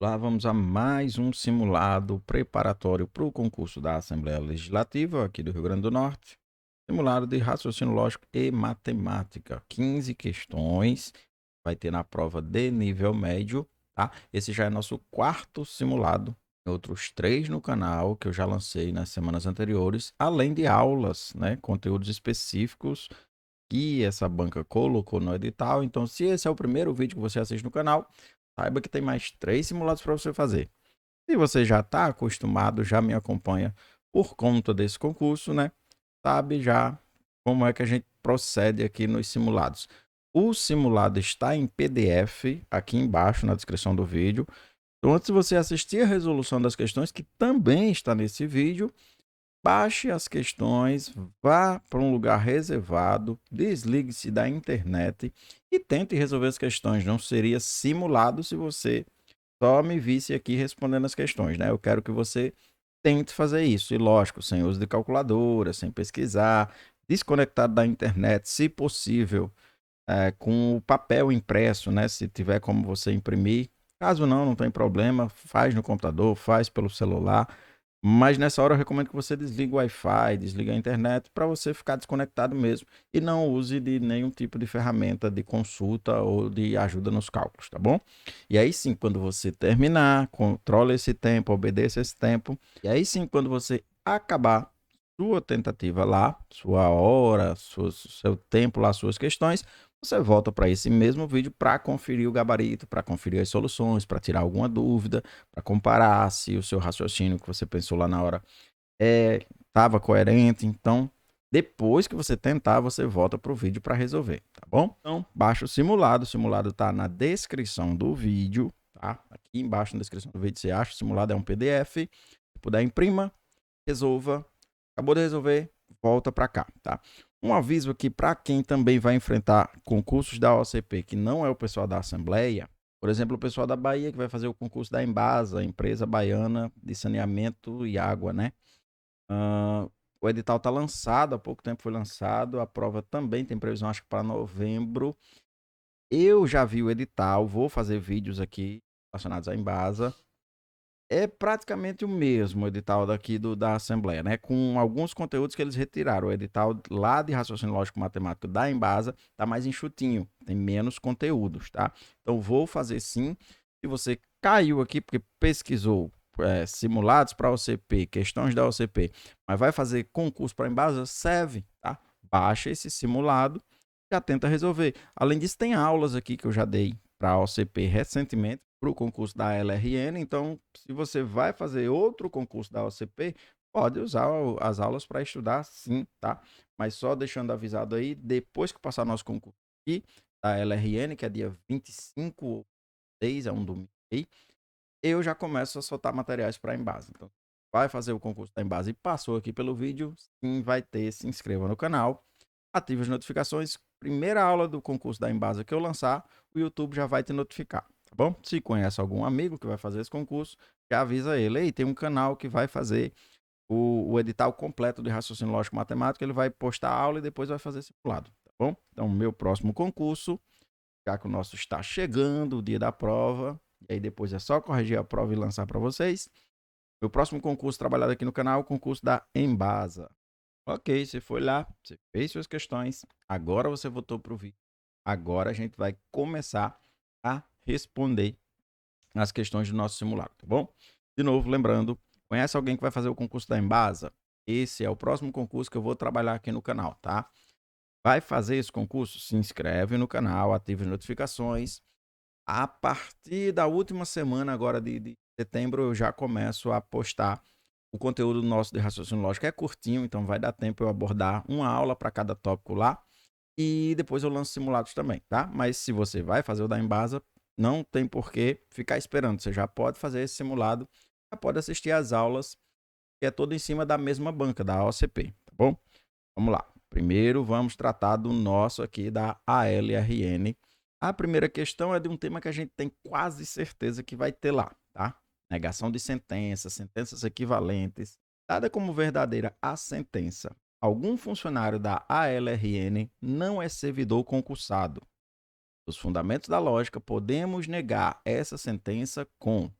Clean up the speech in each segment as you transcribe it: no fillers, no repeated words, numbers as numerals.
Lá vamos a mais um simulado preparatório para o concurso da Assembleia Legislativa aqui do Rio Grande do Norte. Simulado de raciocínio lógico e matemática. 15 questões. Vai ter na prova de nível médio, tá? Esse já é nosso quarto simulado. Tem outros 3 no canal que eu já lancei nas semanas anteriores, além de aulas, né? Conteúdos específicos que essa banca colocou no edital. Então, se esse é o primeiro vídeo que você assiste no canal, saiba que tem mais 3 simulados para você fazer. Se você já está acostumado, já me acompanha por conta desse concurso, né? Sabe já como é que a gente procede aqui nos simulados. O simulado está em PDF aqui embaixo na descrição do vídeo. Então, antes de você assistir a resolução das questões, que também está nesse vídeo, baixe as questões, vá para um lugar reservado, desligue-se da internet e tente resolver as questões. Não seria simulado se você só me visse aqui respondendo as questões, né? Eu quero que você tente fazer isso. E lógico, sem uso de calculadora, sem pesquisar, desconectado da internet, se possível, com o papel impresso, né? Se tiver como você imprimir. Caso não, não tem problema, faz no computador, faz pelo celular. Mas nessa hora eu recomendo que você desligue o Wi-Fi, desligue a internet para você ficar desconectado mesmo e não use de nenhum tipo de ferramenta de consulta ou de ajuda nos cálculos, tá bom? E aí sim, quando você terminar, controle esse tempo, obedeça esse tempo. E aí sim, quando você acabar sua tentativa lá, sua hora, seu tempo lá, suas questões, você volta para esse mesmo vídeo para conferir o gabarito, para conferir as soluções, para tirar alguma dúvida, para comparar se o seu raciocínio que você pensou lá na hora estava coerente. Então, depois que você tentar, você volta para o vídeo para resolver, tá bom? Então, baixa o simulado está na descrição do vídeo, tá? Aqui embaixo na descrição do vídeo você acha, o simulado é um PDF, se puder imprima, resolva, acabou de resolver, volta para cá, tá? Um aviso aqui para quem também vai enfrentar concursos da OCP, que não é o pessoal da Assembleia, por exemplo, o pessoal da Bahia que vai fazer o concurso da Embasa, Empresa Baiana de Saneamento e Água, né? O edital está lançado, há pouco tempo foi lançado, a prova também tem previsão, acho que para novembro. Eu já vi o edital, vou fazer vídeos aqui relacionados à Embasa. É praticamente o mesmo edital daqui da Assembleia, né? Com alguns conteúdos que eles retiraram. O edital lá de raciocínio lógico matemático da Embasa tá mais enxutinho, tem menos conteúdos, tá? Então vou fazer sim. Se você caiu aqui porque pesquisou simulados para OCP, questões da OCP, mas vai fazer concurso para Embasa, serve, tá? Baixa esse simulado, já tenta resolver. Além disso, tem aulas aqui que eu já dei para a OCP recentemente, para o concurso da LRN. Então, se você vai fazer outro concurso da OCP, pode usar as aulas para estudar sim, tá? Mas só deixando avisado aí, depois que passar nosso concurso aqui, da LRN, que é dia 25, 6, é um domingo aí, eu já começo a soltar materiais para a Embasa. Então, vai fazer o concurso da Embasa e passou aqui pelo vídeo, sim, vai ter, se inscreva no canal, ative as notificações. Primeira aula do concurso da Embasa que eu lançar, o YouTube já vai te notificar, tá bom? Se conhece algum amigo que vai fazer esse concurso, já avisa ele. Ei, tem um canal que vai fazer o edital completo de raciocínio lógico matemático, ele vai postar a aula e depois vai fazer simulado, tá bom? Então, meu próximo concurso, já que o nosso está chegando, o dia da prova, e aí depois é só corrigir a prova e lançar para vocês. Meu próximo concurso trabalhado aqui no canal é o concurso da Embasa. Ok, você foi lá, você fez suas questões, agora você voltou para o vídeo. Agora a gente vai começar a responder as questões do nosso simulado, tá bom? De novo, lembrando, conhece alguém que vai fazer o concurso da Embasa? Esse é o próximo concurso que eu vou trabalhar aqui no canal, tá? Vai fazer esse concurso? Se inscreve no canal, ative as notificações. A partir da última semana agora de setembro, eu já começo a postar o conteúdo nosso de raciocínio lógico. É curtinho, então vai dar tempo eu abordar uma aula para cada tópico lá. E depois eu lanço simulados também, tá? Mas se você vai fazer o da Embasa, não tem por que ficar esperando. Você já pode fazer esse simulado, já pode assistir às aulas, que é todo em cima da mesma banca, da OCP, tá bom? Vamos lá. Primeiro vamos tratar do nosso aqui da ALRN. A primeira questão é de um tema que a gente tem quase certeza que vai ter lá, tá? Negação de sentenças, sentenças equivalentes. Dada como verdadeira a sentença, algum funcionário da ALRN não é servidor concursado. Os fundamentos da lógica, podemos negar essa sentença com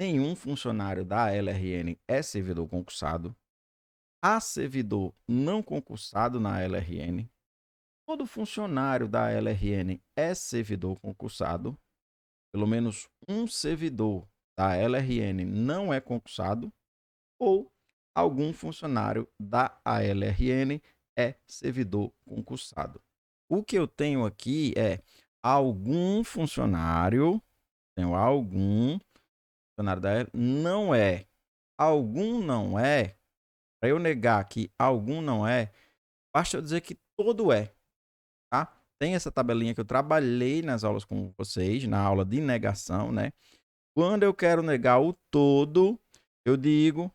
nenhum funcionário da LRN é servidor concursado. Há servidor não concursado na LRN. Todo funcionário da LRN é servidor concursado. Pelo menos um servidor da LRN não é concursado. Ou algum funcionário da ALRN é servidor concursado. O que eu tenho aqui é algum funcionário, tenho algum funcionário da ALRN, não é. Algum não é, para eu negar que algum não é, basta eu dizer que todo é, tá? Tem essa tabelinha que eu trabalhei nas aulas com vocês, na aula de negação, né? Quando eu quero negar o todo, eu digo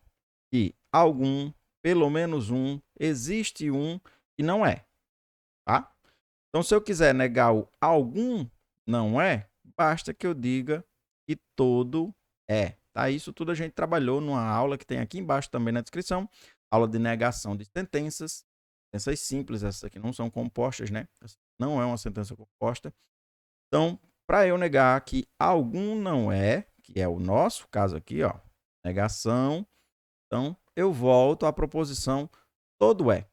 que algum, pelo menos um, existe um e não é, tá? Então, se eu quiser negar o algum não é, basta que eu diga que todo é, tá? Isso tudo a gente trabalhou numa aula que tem aqui embaixo também na descrição, aula de negação de sentenças, sentenças simples, essas aqui não são compostas, né? Essa não é uma sentença composta. Então, para eu negar que algum não é, que é o nosso caso aqui, ó, negação, então eu volto à proposição todo é.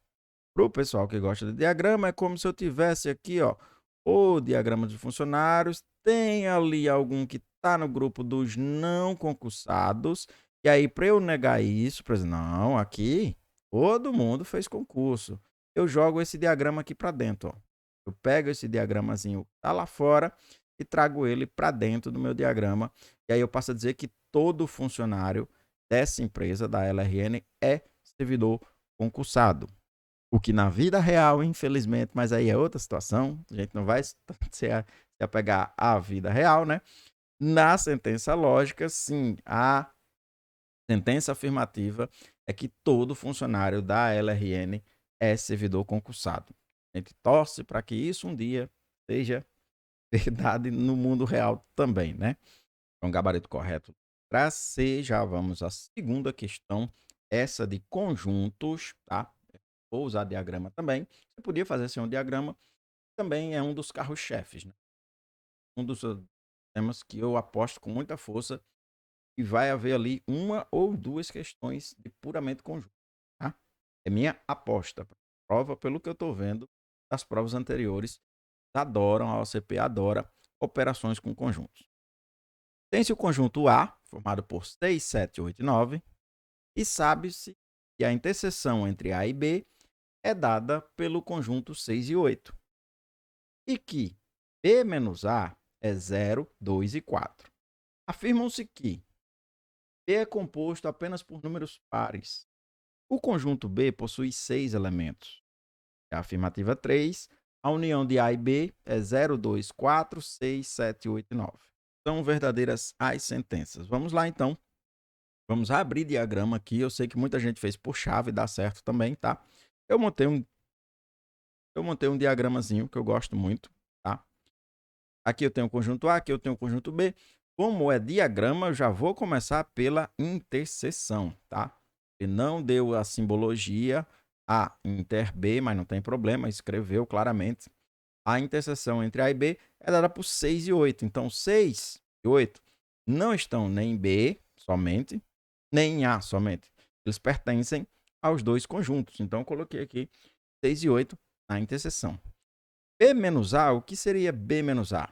Para o pessoal que gosta de diagrama, é como se eu tivesse aqui, ó, o diagrama de funcionários, tem ali algum que está no grupo dos não concursados, e aí para eu negar isso, por exemplo, não, aqui todo mundo fez concurso. Eu jogo esse diagrama aqui para dentro, ó. Eu pego esse diagramazinho que tá lá fora e trago ele para dentro do meu diagrama, e aí eu passo a dizer que todo funcionário dessa empresa, da LRN, é servidor concursado. O que na vida real, infelizmente, mas aí é outra situação, a gente não vai se apegar à vida real, né? Na sentença lógica, sim, a sentença afirmativa é que todo funcionário da LRN é servidor concursado. A gente torce para que isso um dia seja verdade no mundo real também, né? Então, gabarito correto para C, já vamos à segunda questão, essa de conjuntos, tá? Vou usar diagrama também. Você podia fazer sem um diagrama, também é um dos carros-chefes, né? Um dos temas que eu aposto com muita força e vai haver ali uma ou duas questões de puramente conjunto, tá? É minha aposta. Prova, pelo que eu estou vendo, das provas anteriores, adoram, a OCP adora operações com conjuntos. Tem-se o conjunto A, formado por 6, 7, 8 e 9, e sabe-se que a interseção entre A e B é dada pelo conjunto 6 e 8. E que B menos A é 0, 2 e 4. Afirmam-se que B é composto apenas por números pares. O conjunto B possui 6 elementos. É a afirmativa 3. A união de A e B é 0, 2, 4, 6, 7, 8 e 9. São verdadeiras as sentenças. Vamos lá, então. Vamos abrir diagrama aqui. Eu sei que muita gente fez por chave, dá certo também, tá? Eu montei um diagramazinho que eu gosto muito, tá? Aqui eu tenho o conjunto A, aqui eu tenho o conjunto B. Como é diagrama, eu já vou começar pela interseção, tá? Ele não deu a simbologia A inter B, mas não tem problema, escreveu claramente. A interseção entre A e B é dada por 6 e 8. Então, 6 e 8 não estão nem em B somente, nem em A somente. Eles pertencem aos dois conjuntos. Então, eu coloquei aqui 6 e 8 na interseção. B menos A, o que seria B menos A?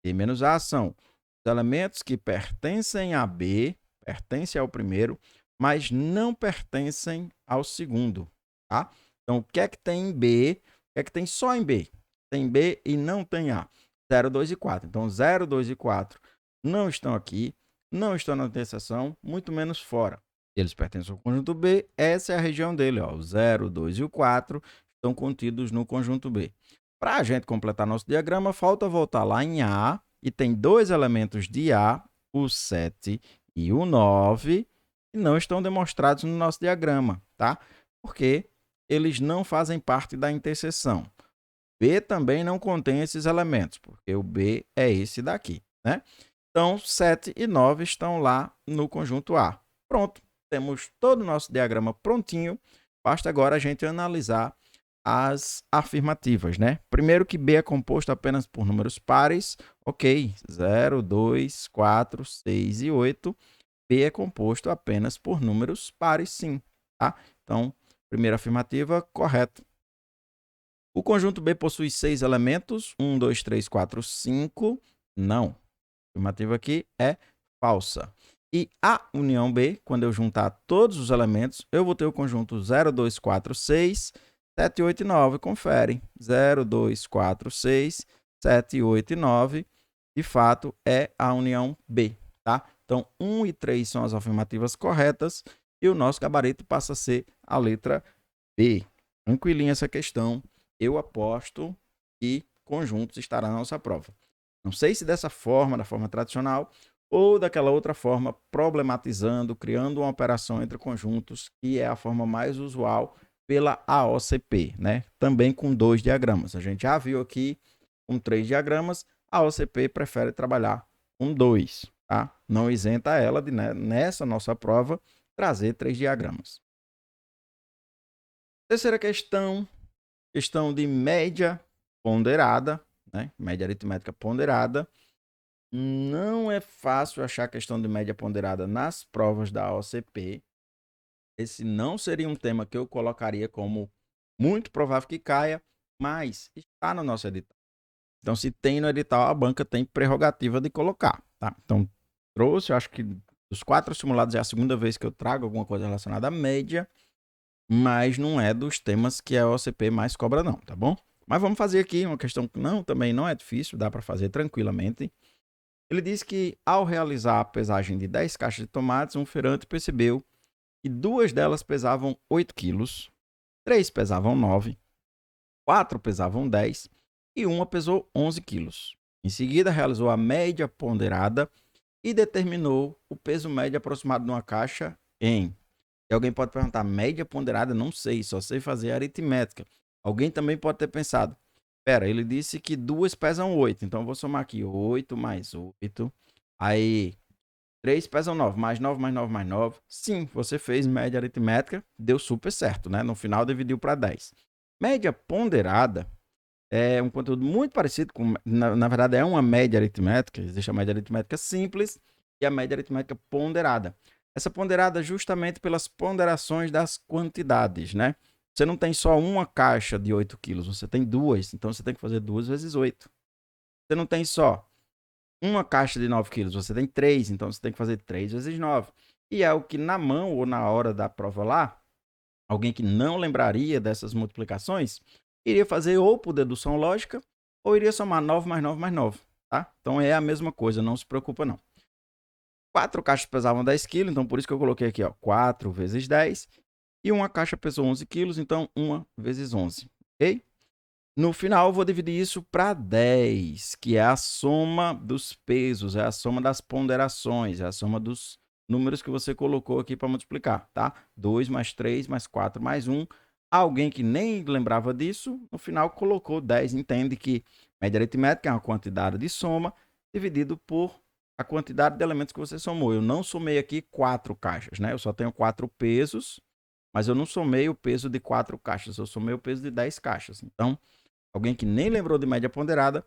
B menos A são os elementos que pertencem a B, pertencem ao primeiro, mas não pertencem ao segundo, tá? Então, o que é que tem em B? O que é que tem só em B? Tem B e não tem A. 0, 2 e 4. Então, 0, 2 e 4 não estão aqui, não estão na interseção, muito menos fora. Eles pertencem ao conjunto B, essa é a região dele, ó. O 0, 2 e o 4 estão contidos no conjunto B. Para a gente completar nosso diagrama, falta voltar lá em A, e tem dois elementos de A, o 7 e o 9, que não estão demonstrados no nosso diagrama, tá? Porque eles não fazem parte da interseção. B também não contém esses elementos, porque o B é esse daqui, né? Então, 7 e 9 estão lá no conjunto A. Pronto, temos todo o nosso diagrama prontinho, basta agora a gente analisar as afirmativas, né? Primeiro que B é composto apenas por números pares, ok, 0, 2, 4, 6 e 8. B é composto apenas por números pares, sim, tá? Então, primeira afirmativa, correta. O conjunto B possui 6 elementos, 1, 2, 3, 4, 5. Não. A afirmativa aqui é falsa. E a união B, quando eu juntar todos os elementos, eu vou ter o conjunto 0, 2, 4, 6, 7, 8 e 9. Confere. 0, 2, 4, 6, 7, 8 e 9. De fato, é a união B, tá? Então, 1 e 3 são as afirmativas corretas e o nosso gabarito passa a ser a letra B. Tranquilinha essa questão. Eu aposto que conjuntos estará na nossa prova. Não sei se dessa forma, da forma tradicional, ou daquela outra forma, problematizando, criando uma operação entre conjuntos, que é a forma mais usual pela AOCP, né? Também com 2 diagramas. A gente já viu aqui com 3 diagramas, a AOCP prefere trabalhar com 2, tá? Não isenta ela de, né, nessa nossa prova, trazer 3 diagramas. Terceira questão, questão de média ponderada, né? Média aritmética ponderada. Não é fácil achar a questão de média ponderada nas provas da OCP. Esse não seria um tema que eu colocaria como muito provável que caia, mas está no nosso edital. Então, se tem no edital, a banca tem prerrogativa de colocar, tá? Então, trouxe, eu acho que dos 4 simulados é a segunda vez que eu trago alguma coisa relacionada à média, mas não é dos temas que a OCP mais cobra não, tá bom? Mas vamos fazer aqui uma questão que também não é difícil, dá para fazer tranquilamente. Ele diz que, ao realizar a pesagem de 10 caixas de tomates, um feirante percebeu que 2 delas pesavam 8 quilos, 3 pesavam 9, 4 pesavam 10 e uma pesou 11 quilos. Em seguida, realizou a média ponderada e determinou o peso médio aproximado de uma caixa em... E alguém pode perguntar, média ponderada? Não sei, só sei fazer aritmética. Alguém também pode ter pensado, pera, ele disse que 2 pesam 8, então eu vou somar aqui 8 mais 8. Aí, 3 pesam 9, mais 9, mais 9, mais 9. Sim, você fez média aritmética, deu super certo, né? No final, dividiu para 10. Média ponderada é um conteúdo muito parecido com... Na verdade, é uma média aritmética. Existe a média aritmética simples e a média aritmética ponderada. Essa ponderada justamente pelas ponderações das quantidades, né? Você não tem só uma caixa de 8 quilos, você tem 2. Então, você tem que fazer 2 vezes 8. Você não tem só uma caixa de 9 quilos, você tem 3. Então, você tem que fazer 3 vezes 9. E é o que na mão ou na hora da prova lá, alguém que não lembraria dessas multiplicações, iria fazer ou por dedução lógica, ou iria somar 9 mais 9 mais 9, tá? Então, é a mesma coisa, não se preocupa não. 4 caixas pesavam 10 quilos, então por isso que eu coloquei aqui, ó, 4 vezes 10. E uma caixa pesou 11 quilos, então 1 vezes 11, ok? No final, eu vou dividir isso para 10, que é a soma dos pesos, é a soma das ponderações, é a soma dos números que você colocou aqui para multiplicar, tá? 2 mais 3 mais 4 mais 1. Alguém que nem lembrava disso, no final colocou 10. Entende que média aritmética é uma quantidade de soma dividido por a quantidade de elementos que você somou. Eu não somei aqui 4 caixas, né? Eu só tenho 4 pesos, mas eu não somei o peso de 4 caixas, eu somei o peso de 10 caixas. Então, alguém que nem lembrou de média ponderada,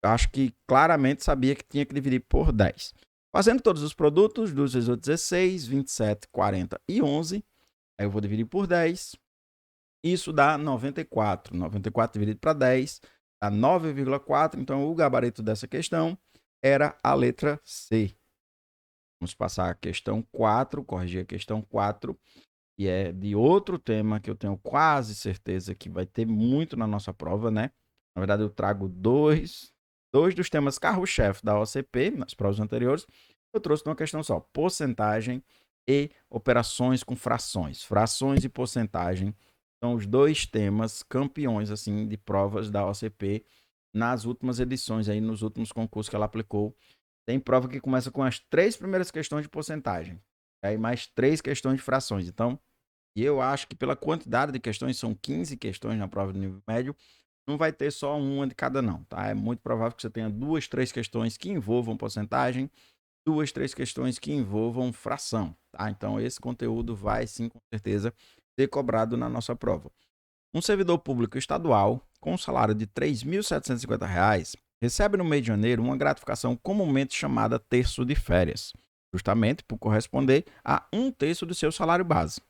acho que claramente sabia que tinha que dividir por 10. Fazendo todos os produtos, 2 vezes 8, 16, 27, 40 e 11. Aí eu vou dividir por 10. Isso dá 94. 94 dividido para 10 dá 9,4. Então, o gabarito dessa questão era a letra C. Vamos passar a questão 4, corrigir a questão 4, que é de outro tema que eu tenho quase certeza que vai ter muito na nossa prova, né? Na verdade, eu trago dois dos temas carro-chefe da OCP, nas provas anteriores. Eu trouxe uma questão só, porcentagem e operações com frações. Frações e porcentagem são os 2 temas campeões assim de provas da OCP nas últimas edições, aí nos últimos concursos que ela aplicou. Tem prova que começa com as 3 primeiras questões de porcentagem, aí mais 3 questões de frações. Então, e eu acho que pela quantidade de questões, são 15 questões na prova de nível médio, não vai ter só uma de cada não, tá? É muito provável que você tenha 2, 3 questões que envolvam porcentagem, 2, 3 questões que envolvam fração, tá? Então, esse conteúdo vai, sim, com certeza, ser cobrado na nossa prova. Um servidor público estadual, com um salário de R$ 3.750, recebe no mês de janeiro uma gratificação comumente chamada terço de férias. justamente por corresponder a 1/3 do seu salário base.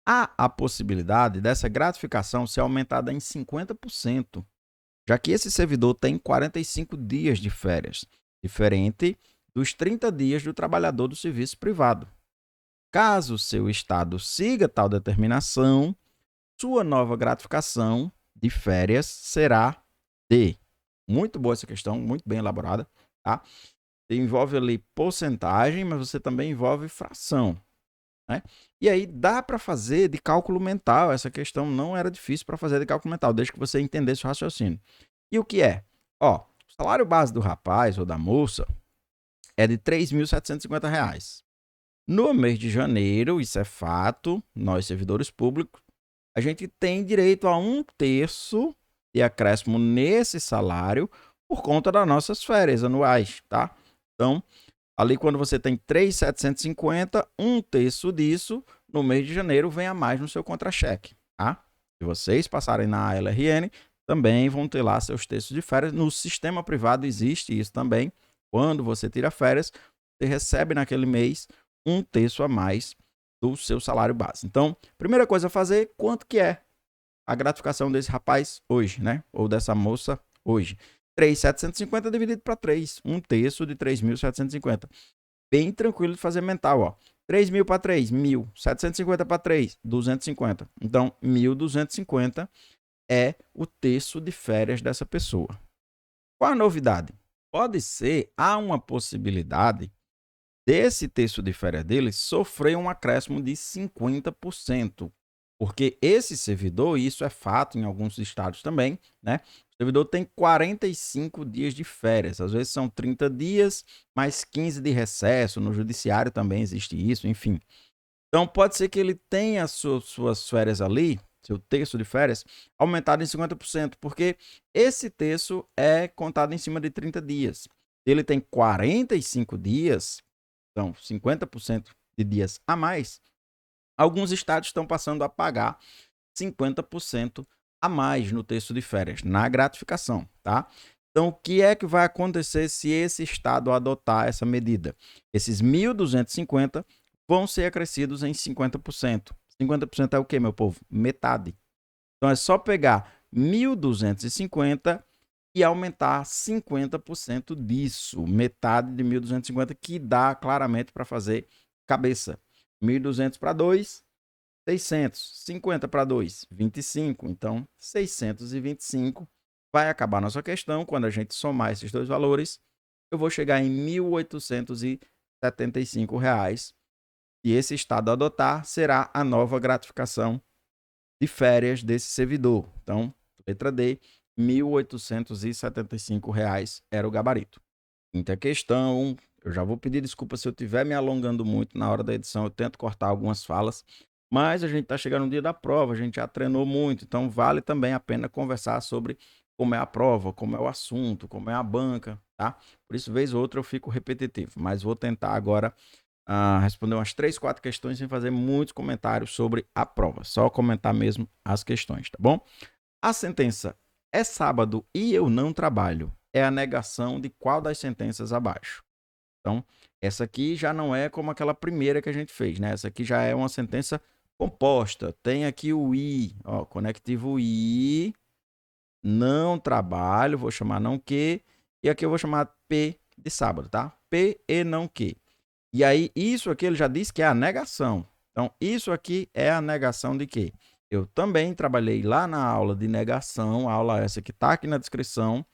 Há a possibilidade dessa gratificação ser aumentada em 50%, já que esse servidor tem 45 dias de férias, diferente dos 30 dias do trabalhador do serviço privado. Caso seu estado siga tal determinação, sua nova gratificação de férias será de. Muito boa essa questão, muito bem elaborada, tá? Envolve ali porcentagem, mas você também envolve fração, né? E aí dá para fazer de cálculo mental, essa questão não era difícil para fazer de cálculo mental, desde que você entendesse o raciocínio. E o que é? Ó, o salário base do rapaz ou da moça é de R$ 3.750. No mês de janeiro, isso é fato, nós servidores públicos, a gente tem direito a 1/3 de acréscimo nesse salário por conta das nossas férias anuais, tá? Então, ali quando você tem 3.750, 1/3 disso, no mês de janeiro, vem a mais no seu contra-cheque, tá? Se vocês passarem na LRN, também vão ter lá seus terços de férias. No sistema privado existe isso também. Quando você tira férias, você recebe naquele mês 1/3 a mais do seu salário base. Então, primeira coisa a fazer, quanto que é a gratificação desse rapaz hoje, né? Ou dessa moça hoje. 3.750 dividido para 3, 1/3 de 3.750. Bem tranquilo de fazer mental, ó. 3.000 para 3, 1.000. 750 para 3, 250. Então, 1.250 é o terço de férias dessa pessoa. Qual a novidade? Pode ser, há uma possibilidade desse terço de férias dele sofrer um acréscimo de 50%. Porque esse servidor, e isso é fato em alguns estados também, né? O servidor tem 45 dias de férias. Às vezes são 30 dias, mais 15 de recesso. No judiciário também existe isso, enfim. Então pode ser que ele tenha suas férias ali, seu terço de férias, aumentado em 50%, porque esse terço é contado em cima de 30 dias. Ele tem 45 dias, então 50% de dias a mais. Alguns estados estão passando a pagar 50% a mais no terço de férias, na gratificação, tá? Então, o que é que vai acontecer se esse estado adotar essa medida? Esses 1.250 vão ser acrescidos em 50%. 50% é o quê, meu povo? Metade. Então, é só pegar 1.250 e aumentar 50% disso. Metade de 1.250, que dá claramente para fazer cabeça. 1.200 para 2, 600. 50 para 2, 25. Então, 625 vai acabar a nossa questão. Quando a gente somar esses dois valores, eu vou chegar em R$ 1.875. E esse estado a adotar será a nova gratificação de férias desse servidor. Então, letra D, R$ 1.875 era o gabarito. Quinta questão, eu já vou pedir desculpa se eu estiver me alongando muito na hora da edição, eu tento cortar algumas falas, mas a gente está chegando no dia da prova, a gente já treinou muito, então vale também a pena conversar sobre como é a prova, como é o assunto, como é a banca, tá? Por isso, vez ou outra, eu fico repetitivo, mas vou tentar agora responder umas 3, 4 questões sem fazer muitos comentários sobre a prova, só comentar mesmo as questões, tá bom? A sentença é sábado e eu não trabalho é a negação de qual das sentenças abaixo? Então, essa aqui já não é como aquela primeira que a gente fez, né? Essa aqui já é uma sentença composta. Tem aqui o I, ó, conectivo I, não trabalho, vou chamar não que, e aqui eu vou chamar P de sábado, tá? P e não que. E aí, isso aqui ele já disse que é a negação. Então, isso aqui é a negação de quê? Eu também trabalhei lá na aula de negação, a aula essa que está aqui na descrição,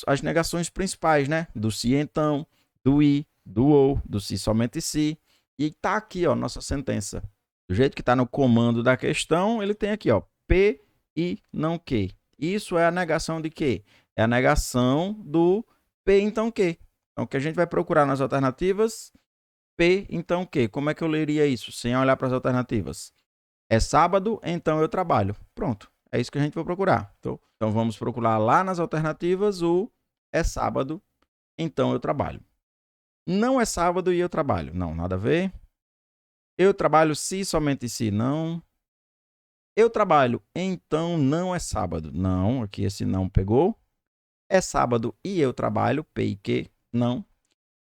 as negações principais, né? Do se então, do i, do ou, do se somente se. E está aqui, ó, nossa sentença. Do jeito que está no comando da questão, ele tem aqui, ó, P e não que. Isso é a negação de quê? É a negação do P então que. Então, o que a gente vai procurar nas alternativas? P então que. Como é que eu leria isso sem olhar para as alternativas? É sábado, então eu trabalho. Pronto. É isso que a gente vai procurar. Então vamos procurar lá nas alternativas o é sábado, então eu trabalho. Não é sábado e eu trabalho. Não, nada a ver. Eu trabalho se somente se não. Eu trabalho, então não é sábado. Não, aqui esse não pegou. É sábado e eu trabalho, P e Q, não.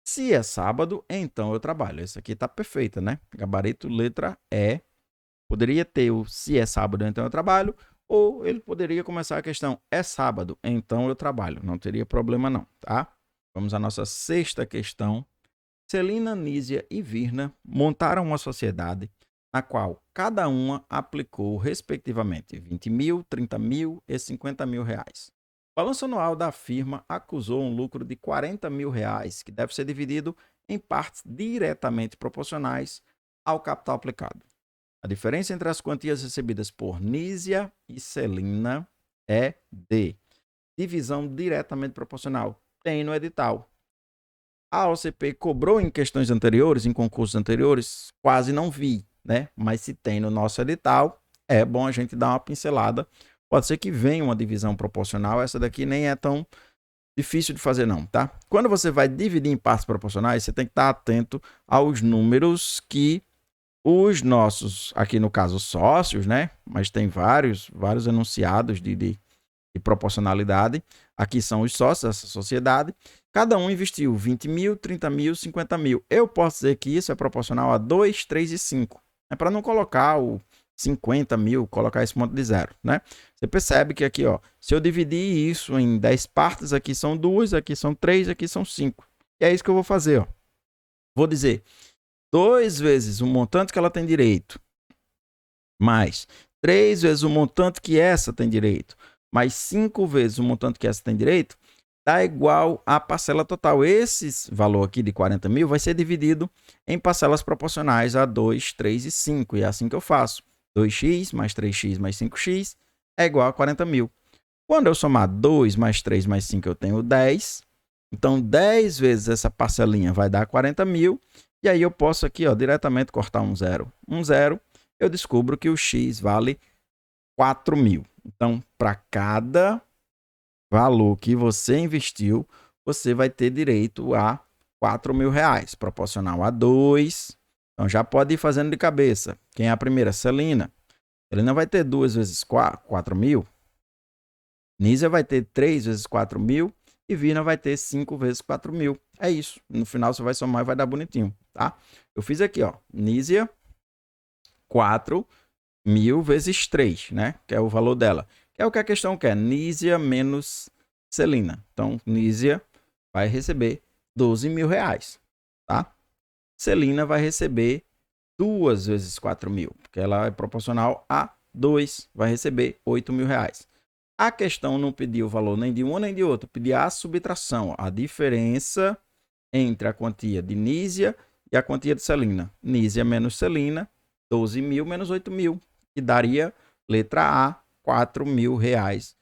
Se é sábado, então eu trabalho. Essa aqui tá perfeita, né? Gabarito letra E. Poderia ter o se é sábado, então eu trabalho. Ou ele poderia começar a questão é sábado, então eu trabalho. Não teria problema não, tá? Vamos à nossa sexta questão. Celina, Nísia e Virna montaram uma sociedade na qual cada uma aplicou, respectivamente, 20 mil, 30 mil e 50 mil reais. O balanço anual da firma acusou um lucro de 40 mil reais, que deve ser dividido em partes diretamente proporcionais ao capital aplicado. A diferença entre as quantias recebidas por Nísia e Celina é de divisão diretamente proporcional. Tem no edital. A OCP cobrou em questões anteriores, em concursos anteriores? Quase não vi, né? Mas se tem no nosso edital, é bom a gente dar uma pincelada. Pode ser que venha uma divisão proporcional, essa daqui nem é tão difícil de fazer não, tá? Quando você vai dividir em partes proporcionais, você tem que estar atento aos números que os nossos, aqui no caso sócios, né? Mas tem vários enunciados de proporcionalidade. Aqui são os sócios dessa sociedade. Cada um investiu 20 mil, 30 mil, 50 mil. Eu posso dizer que isso é proporcional a 2, 3 e 5. É para não colocar o 50 mil, colocar esse monte de zero, né? Você percebe que aqui, ó, se eu dividir isso em 10 partes, aqui são 2, aqui são 3, aqui são 5. E é isso que eu vou fazer, ó. Vou dizer 2 vezes o montante que ela tem direito, mais 3 vezes o montante que essa tem direito, mais 5 vezes o montante que essa tem direito, dá igual à parcela total. Esse valor aqui de 40 mil vai ser dividido em parcelas proporcionais a 2, 3 e 5. E é assim que eu faço. 2x mais 3x mais 5x é igual a 40 mil. Quando eu somar 2 mais 3 mais 5, eu tenho 10. Então, 10 vezes essa parcelinha vai dar 40 mil. E aí eu posso aqui, ó, diretamente cortar um zero. Um zero, eu descubro que o x vale 4 mil. Então, para cada valor que você investiu, você vai ter direito a 4 mil reais, proporcional a 2. Então, já pode ir fazendo de cabeça. Quem é a primeira? Celina. Celina vai ter 2 vezes 4 mil. Nísia vai ter 3 vezes 4 mil. E Virna vai ter 5 vezes 4 mil. É isso. No final, você vai somar e vai dar bonitinho, tá? Eu fiz aqui, ó. Nísia, 4 mil vezes 3, né? Que é o valor dela. Que é o que a questão quer. Nísia menos Celina. Então, Nísia vai receber 12 mil reais, tá? Celina vai receber 2 vezes 4 mil, porque ela é proporcional a 2, vai receber 8 mil reais. A questão não pediu o valor nem de um nem de outro, pediu a subtração, a diferença entre a quantia de Nísia e a quantia de Celina. Nísia menos Celina, 12 mil menos 8 mil, que daria, letra A, 4 mil reais.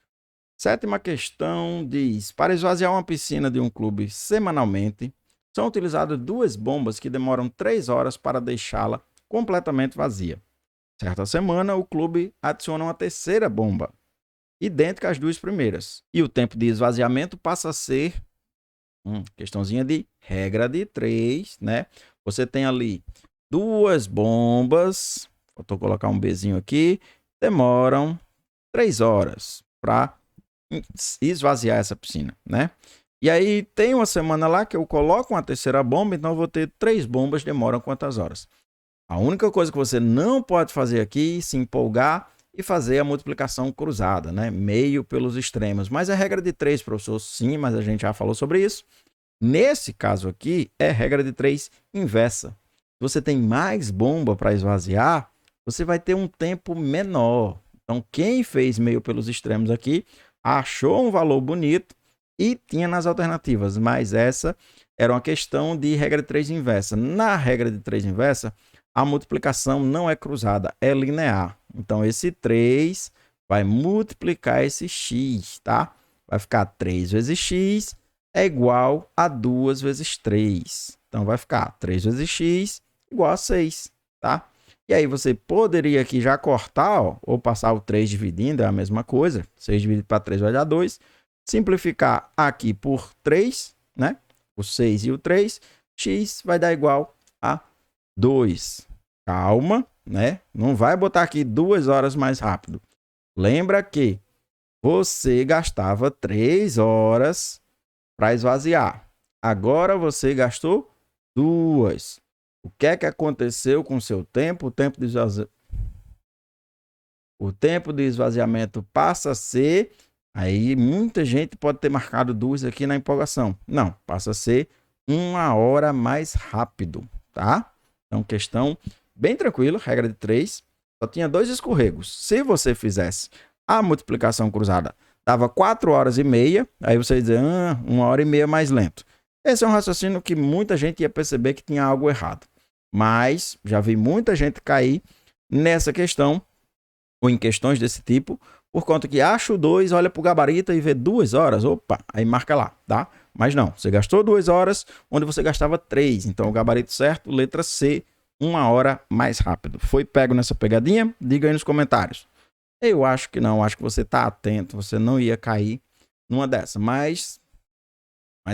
Sétima questão diz, para esvaziar uma piscina de um clube semanalmente, são utilizadas 2 bombas que demoram 3 horas para deixá-la completamente vazia. Certa semana, o clube adiciona uma terceira bomba, idêntica às 2 primeiras. E o tempo de esvaziamento passa a ser, questãozinha de regra de 3, né? Você tem ali 2 bombas, vou colocar um Bzinho aqui, demoram 3 horas para esvaziar essa piscina, né? E aí tem uma semana lá que eu coloco uma terceira bomba, então eu vou ter 3 bombas, demoram quantas horas? A única coisa que você não pode fazer aqui, se empolgar e fazer a multiplicação cruzada, né? Meio pelos extremos. Mas é regra de 3, professor, sim, mas a gente já falou sobre isso. Nesse caso aqui, é regra de 3 inversa. Se você tem mais bomba para esvaziar, você vai ter um tempo menor. Então, quem fez meio pelos extremos aqui, achou um valor bonito e tinha nas alternativas, mas essa era uma questão de regra de 3 inversa. Na regra de 3 inversa, a multiplicação não é cruzada, é linear. Então, esse 3 vai multiplicar esse x, tá? Vai ficar 3 vezes x é igual a 2 vezes 3. Então, vai ficar 3 vezes x igual a 6, tá? E aí, você poderia aqui já cortar, ó, ou passar o 3 dividindo, é a mesma coisa. 6 dividido para 3 vai dar 2. Simplificar aqui por 3, né? O 6 e o 3, x vai dar igual a 2. Calma, né? Não vai botar aqui 2 horas mais rápido. Lembra que você gastava 3 horas para esvaziar. Agora você gastou 2. O que é que aconteceu com o seu tempo? O tempo de esvaziamento passa a ser... Aí muita gente pode ter marcado 2 aqui na empolgação. Não, passa a ser 1 hora mais rápido, tá? Então, questão bem tranquila, regra de 3. Só tinha 2 escorregos. Se você fizesse a multiplicação cruzada, dava 4 horas e meia. Aí você ia dizer, 1 hora e meia mais lento. Esse é um raciocínio que muita gente ia perceber que tinha algo errado. Mas já vi muita gente cair nessa questão, ou em questões desse tipo, por conta que acha o 2, olha para o gabarito e vê 2 horas. Opa, aí marca lá, tá? Mas não, você gastou 2 horas, onde você gastava 3. Então, o gabarito certo, letra C, 1 hora mais rápido. Foi pego nessa pegadinha? Diga aí nos comentários. Eu acho que não, acho que você está atento, você não ia cair numa dessa. Mas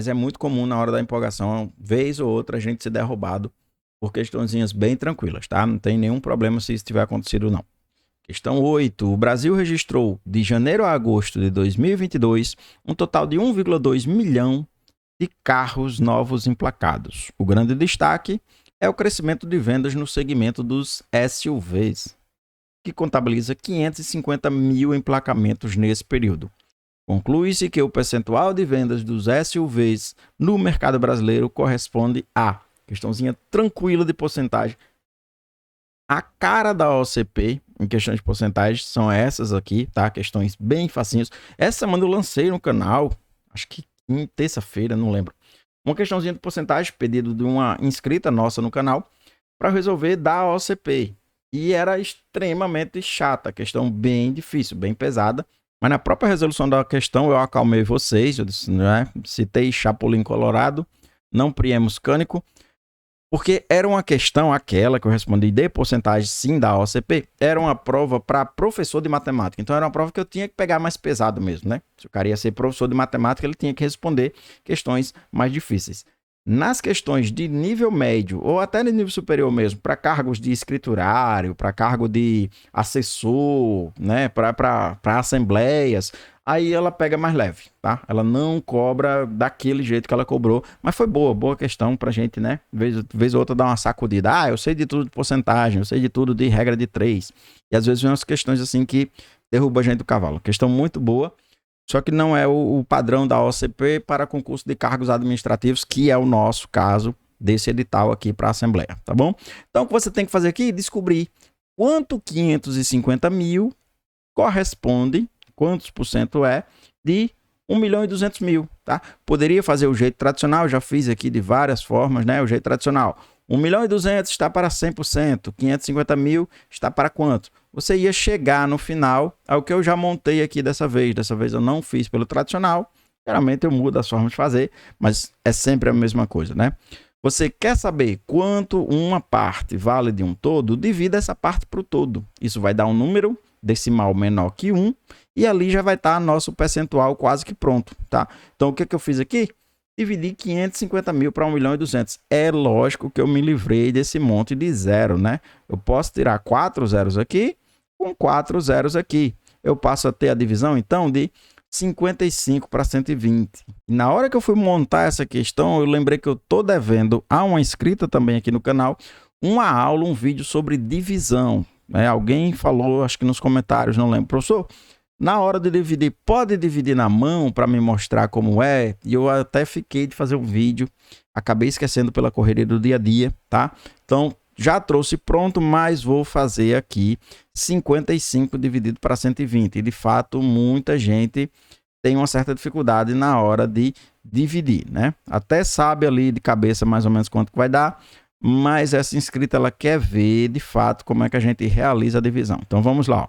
é muito comum na hora da empolgação, vez ou outra, a gente ser derrubado por questõezinhas bem tranquilas, tá? Não tem nenhum problema se isso tiver acontecido, não. Questão 8. O Brasil registrou, de janeiro a agosto de 2022, um total de 1,2 milhão de carros novos emplacados. O grande destaque é o crescimento de vendas no segmento dos SUVs, que contabiliza 550 mil emplacamentos nesse período. Conclui-se que o percentual de vendas dos SUVs no mercado brasileiro corresponde a... Questãozinha tranquila de porcentagem. A cara da OCP, em questões de porcentagem, são essas aqui, tá? Questões bem facinhas. Essa semana eu lancei no canal, acho que em terça-feira, não lembro. Uma questãozinha de porcentagem, pedido de uma inscrita nossa no canal, para resolver da OCP. E era extremamente chata, questão bem difícil, bem pesada. Mas na própria resolução da questão eu acalmei vocês, eu disse, né? Citei Chapolin Colorado, não priemos cânico. Porque era uma questão, aquela que eu respondi de porcentagem sim da OCP, era uma prova para professor de matemática. Então era uma prova que eu tinha que pegar mais pesado mesmo, né? Se o cara ia ser professor de matemática, ele tinha que responder questões mais difíceis. Nas questões de nível médio ou até de nível superior mesmo, para cargos de escriturário, para cargo de assessor, né, para assembleias, aí ela pega mais leve, tá? Ela não cobra daquele jeito que ela cobrou, mas foi boa questão pra gente, né? Vez ou outra dar uma sacudida. Eu sei de tudo de porcentagem, eu sei de tudo de regra de 3. E às vezes vem umas questões assim que derruba a gente do cavalo. Questão muito boa. Só que não é o padrão da OCP para concurso de cargos administrativos, que é o nosso caso desse edital aqui para a Assembleia, tá bom? Então, o que você tem que fazer aqui é descobrir quanto 550 mil corresponde, quantos por cento é, de 1 milhão e 200 mil, tá? Poderia fazer o jeito tradicional, já fiz aqui de várias formas, né? O jeito tradicional. 1 milhão e 200 está para 100%, 550 mil está para quanto? Você ia chegar no final ao que eu já montei aqui dessa vez. Dessa vez eu não fiz pelo tradicional. Geralmente eu mudo as formas de fazer, mas é sempre a mesma coisa, né? Você quer saber quanto uma parte vale de um todo? Divida essa parte para o todo. Isso vai dar um número decimal menor que 1 e ali já vai estar nosso percentual quase que pronto, tá? Então o que eu fiz aqui? Dividi 550 mil para 1 milhão e 200. É lógico que eu me livrei desse monte de zero, né? Eu posso tirar 4 zeros aqui com 4 zeros aqui. Eu passo a ter a divisão, então, de 55 para 120. E na hora que eu fui montar essa questão, eu lembrei que eu estou devendo a uma inscrita também aqui no canal uma aula, um vídeo sobre divisão. Alguém falou, acho que nos comentários, não lembro, professor, na hora de dividir, pode dividir na mão para me mostrar como é? E eu até fiquei de fazer um vídeo, acabei esquecendo pela correria do dia a dia, tá? Então, já trouxe pronto, mas vou fazer aqui 55 dividido para 120. E, de fato, muita gente tem uma certa dificuldade na hora de dividir, né? Até sabe ali de cabeça mais ou menos quanto que vai dar, mas essa inscrita, ela quer ver, de fato, como é que a gente realiza a divisão. Então, vamos lá, ó.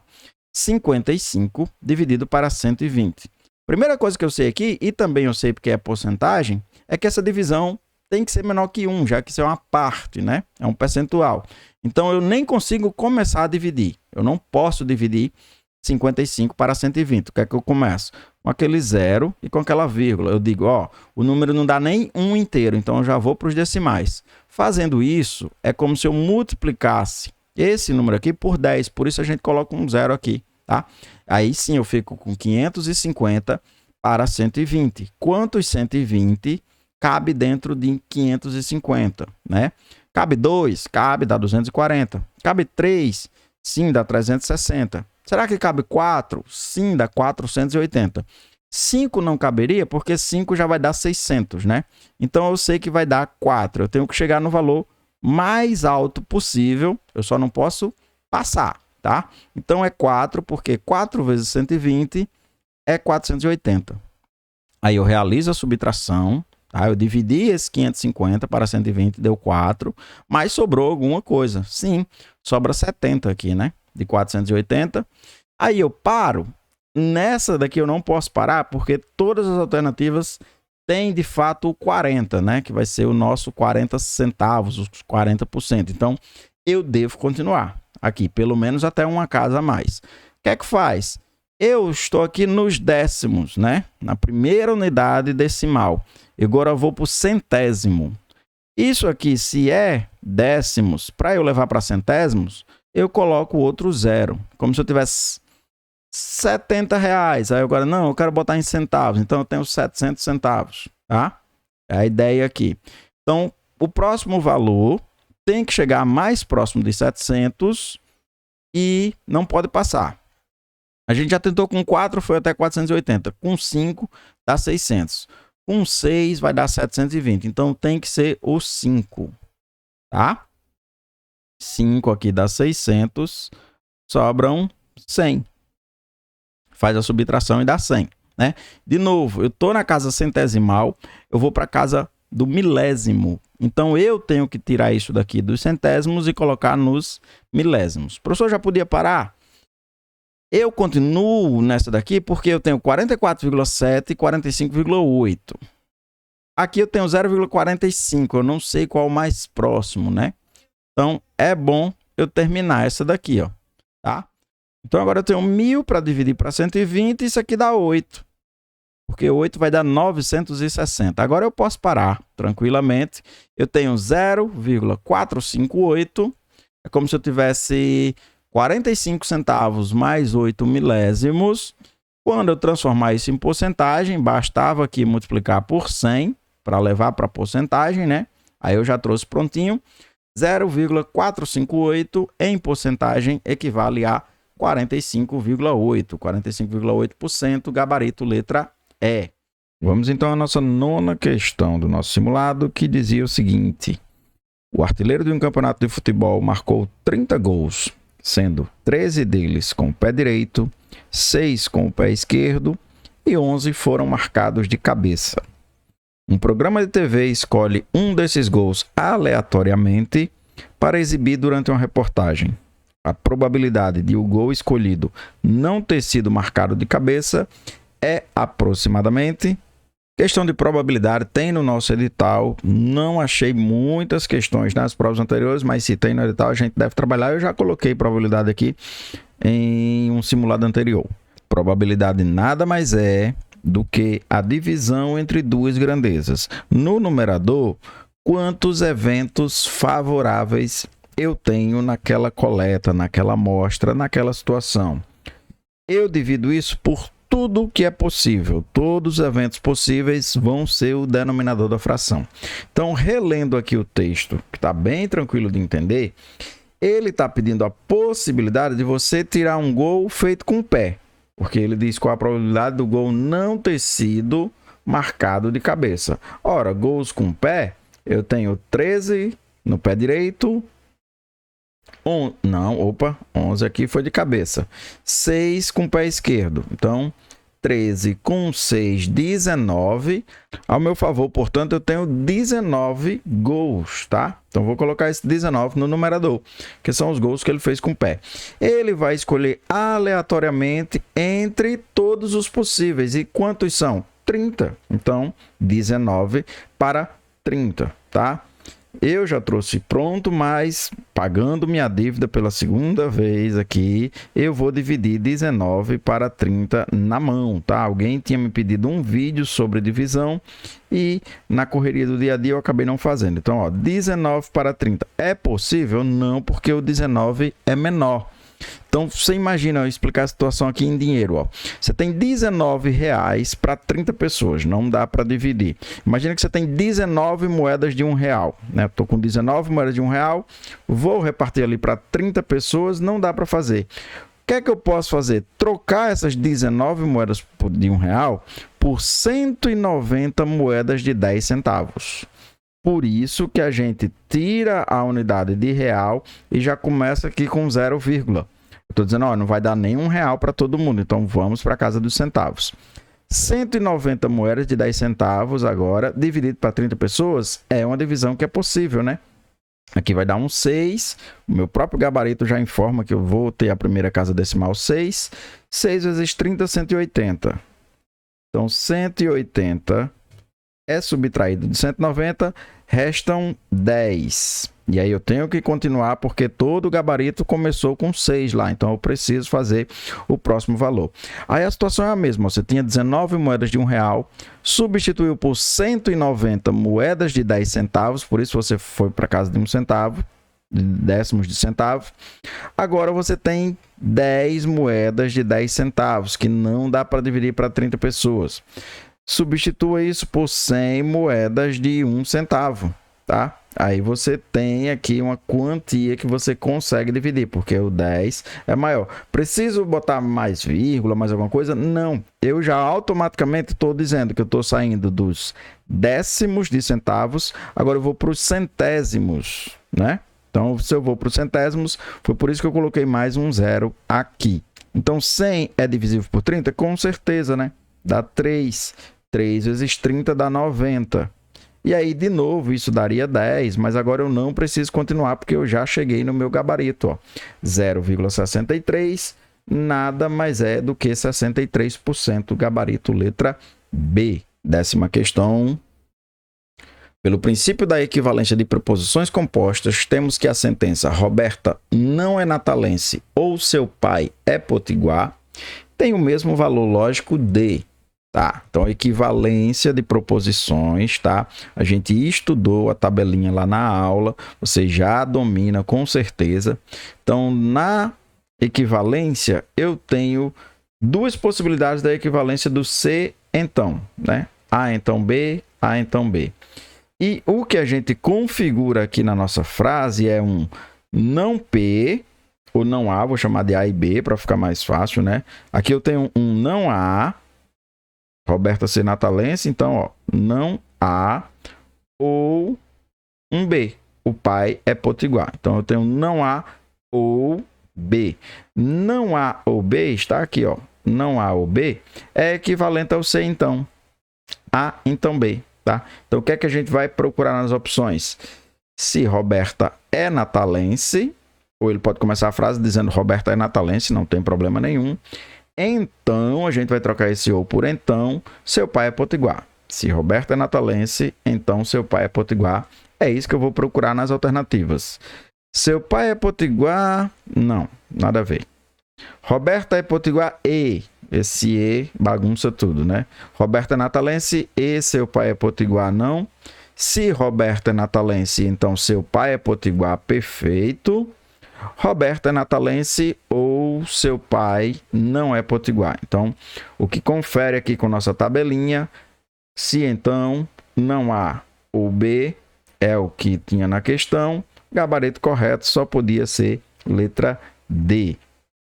55 dividido para 120. Primeira coisa que eu sei aqui, e também eu sei porque é porcentagem, é que essa divisão tem que ser menor que 1, já que isso é uma parte, né? É um percentual. Então, eu nem consigo começar a dividir. Eu não posso dividir 55 para 120. O que é que eu começo? Com aquele zero e com aquela vírgula. Eu digo, ó, o número não dá nem 1 inteiro, então eu já vou para os decimais. Fazendo isso, é como se eu multiplicasse esse número aqui por 10, por isso a gente coloca um zero aqui, tá? Aí sim eu fico com 550 para 120. Quantos 120 cabe dentro de 550, né? Cabe 2? Cabe, dá 240. Cabe 3? Sim, dá 360. Será que cabe 4? Sim, dá 480. 5 não caberia, porque 5 já vai dar 600, né? Então eu sei que vai dar 4. Eu tenho que chegar no valor mais alto possível. Eu só não posso passar, tá? Então é 4, porque 4 vezes 120 é 480. Aí eu realizo a subtração, tá? Eu dividi esse 550 para 120, deu 4, mas sobrou alguma coisa. Sim, sobra 70 aqui, né? De 480. Aí eu paro. Nessa daqui eu não posso parar, porque todas as alternativas têm de fato o 40, né? Que vai ser o nosso 40 centavos, os 40%. Então eu devo continuar aqui, pelo menos até uma casa a mais. O que é que faz? Eu estou aqui nos décimos, né? Na primeira unidade decimal. Agora eu vou para o centésimo. Isso aqui, se é décimos, para eu levar para centésimos, eu coloco outro zero. Como se eu tivesse 70 reais. Aí agora, não, eu quero botar em centavos. Então eu tenho 700 centavos, tá? É a ideia aqui. Então, o próximo valor tem que chegar mais próximo de 700 e não pode passar. A gente já tentou com 4, foi até 480. Com 5, dá 600. Com 6, vai dar 720. Então, tem que ser o 5, tá? 5 aqui dá 600. Sobram 100. Faz a subtração e dá 100, né? De novo, eu estou na casa centesimal, eu vou para a casa do milésimo. Então, eu tenho que tirar isso daqui dos centésimos e colocar nos milésimos. O professor já podia parar? Eu continuo nessa daqui porque eu tenho 44,7 e 45,8. Aqui eu tenho 0,45, eu não sei qual o mais próximo, né? Então, é bom eu terminar essa daqui, ó, tá? Então, agora eu tenho 1.000 para dividir para 120, isso aqui dá 8. Porque 8 vai dar 960. Agora eu posso parar tranquilamente. Eu tenho 0,458. É como se eu tivesse 45 centavos mais 8 milésimos. Quando eu transformar isso em porcentagem, bastava aqui multiplicar por 100 para levar para a porcentagem, né? Aí eu já trouxe prontinho. 0,458 em porcentagem equivale a 45,8%. 45,8%, gabarito letra E. Vamos então à nossa nona questão do nosso simulado, que dizia o seguinte: o artilheiro de um campeonato de futebol marcou 30 gols, sendo 13 deles com o pé direito, 6 com o pé esquerdo e 11 foram marcados de cabeça. Um programa de TV escolhe um desses gols aleatoriamente para exibir durante uma reportagem. A probabilidade de o gol escolhido não ter sido marcado de cabeça é aproximadamente... Questão de probabilidade tem no nosso edital. Não achei muitas questões nas provas anteriores, mas se tem no edital a gente deve trabalhar. Eu já coloquei probabilidade aqui em um simulado anterior. Probabilidade nada mais é do que a divisão entre duas grandezas. No numerador, quantos eventos favoráveis eu tenho naquela coleta, naquela amostra, naquela situação. Eu divido isso por tudo que é possível. Todos os eventos possíveis vão ser o denominador da fração. Então, relendo aqui o texto, que está bem tranquilo de entender, ele está pedindo a possibilidade de você tirar um gol feito com o pé. Porque ele diz qual a probabilidade do gol não ter sido marcado de cabeça. Ora, gols com o pé, eu tenho 13 no pé direito. 11 aqui foi de cabeça. 6 com o pé esquerdo. Então, 13 com 6, 19. Ao meu favor, portanto, eu tenho 19 gols, tá? Então, vou colocar esse 19 no numerador, que são os gols que ele fez com o pé. Ele vai escolher aleatoriamente entre todos os possíveis. E quantos são? 30. Então, 19 para 30, tá? Eu já trouxe pronto, mas pagando minha dívida pela segunda vez aqui, eu vou dividir 19 para 30 na mão, tá? Alguém tinha me pedido um vídeo sobre divisão e na correria do dia a dia eu acabei não fazendo. Então, ó, 19 para 30 é possível? Não, porque o 19 é menor. Então, você imagina, eu explicar a situação aqui em dinheiro, ó. Você tem R$19 para 30 pessoas, não dá para dividir. Imagina que você tem 19 moedas de R$1, né? Estou com 19 moedas de R$1, vou repartir ali para 30 pessoas, não dá para fazer. O que é que eu posso fazer? Trocar essas 19 moedas de R$1 por 190 moedas de 10 centavos. Por isso que a gente tira a unidade de real e já começa aqui com 0, estou dizendo, ó, não vai dar nem R$1 para todo mundo, então vamos para a casa dos centavos. 190 moedas de 10 centavos agora, dividido para 30 pessoas, é uma divisão que é possível, né? Aqui vai dar um 6, o meu próprio gabarito já informa que eu vou ter a primeira casa decimal 6. 6 vezes 30, 180. Então, 180 é subtraído de 190, restam 10. E aí eu tenho que continuar porque todo o gabarito começou com 6 lá, então eu preciso fazer o próximo valor. Aí a situação é a mesma, você tinha 19 moedas de R$1, substituiu por 190 moedas de 10 centavos, por isso você foi para casa de 1 centavo, décimos de centavo. Agora você tem 10 moedas de 10 centavos, que não dá para dividir para 30 pessoas. Substitua isso por 100 moedas de 1 centavo, tá? Aí você tem aqui uma quantia que você consegue dividir, porque o 10 é maior. Preciso botar mais vírgula, mais alguma coisa? Não. Eu já automaticamente estou dizendo que eu estou saindo dos décimos de centavos, agora eu vou para os centésimos, né? Então, se eu vou para os centésimos, foi por isso que eu coloquei mais um 0 aqui. Então, 100 é divisível por 30? Com certeza, né? Dá 3. 3 vezes 30 dá 90. E aí, de novo, isso daria 10, mas agora eu não preciso continuar, porque eu já cheguei no meu gabarito, ó. 0,63 nada mais é do que 63% gabarito, letra B. 10ª questão. Pelo princípio da equivalência de preposições compostas, temos que a sentença Roberta não é natalense ou seu pai é potiguar tem o mesmo valor lógico de... Tá, então equivalência de proposições, tá? A gente estudou a tabelinha lá na aula, você já domina com certeza. Então, na equivalência, eu tenho duas possibilidades da equivalência do C, então, né? A, então B, A, então B. E o que a gente configura aqui na nossa frase é um não P, ou não A, vou chamar de A e B para ficar mais fácil, né? Aqui eu tenho um não A, Roberta ser natalense, então, ó, não A ou um B. O pai é potiguar. Então, eu tenho não A ou B. Não A ou B está aqui, ó. Não A ou B é equivalente ao C, então. A, então B, tá? Então, o que é que a gente vai procurar nas opções? Se Roberta é natalense, ou ele pode começar a frase dizendo Roberta é natalense, não tem problema nenhum. Então, a gente vai trocar esse ou por então, seu pai é potiguar. Se Roberta é natalense, então seu pai é potiguar. É isso que eu vou procurar nas alternativas. Seu pai é potiguar? Não, nada a ver. Roberta é potiguar e... Esse e bagunça tudo, né? Roberta é natalense e seu pai é potiguar? Não. Se Roberta é natalense, então seu pai é potiguar? Perfeito. Roberta é natalense ou seu pai não é potiguar. Então, o que confere aqui com nossa tabelinha, se então não A ou B é o que tinha na questão, gabarito correto só podia ser letra D.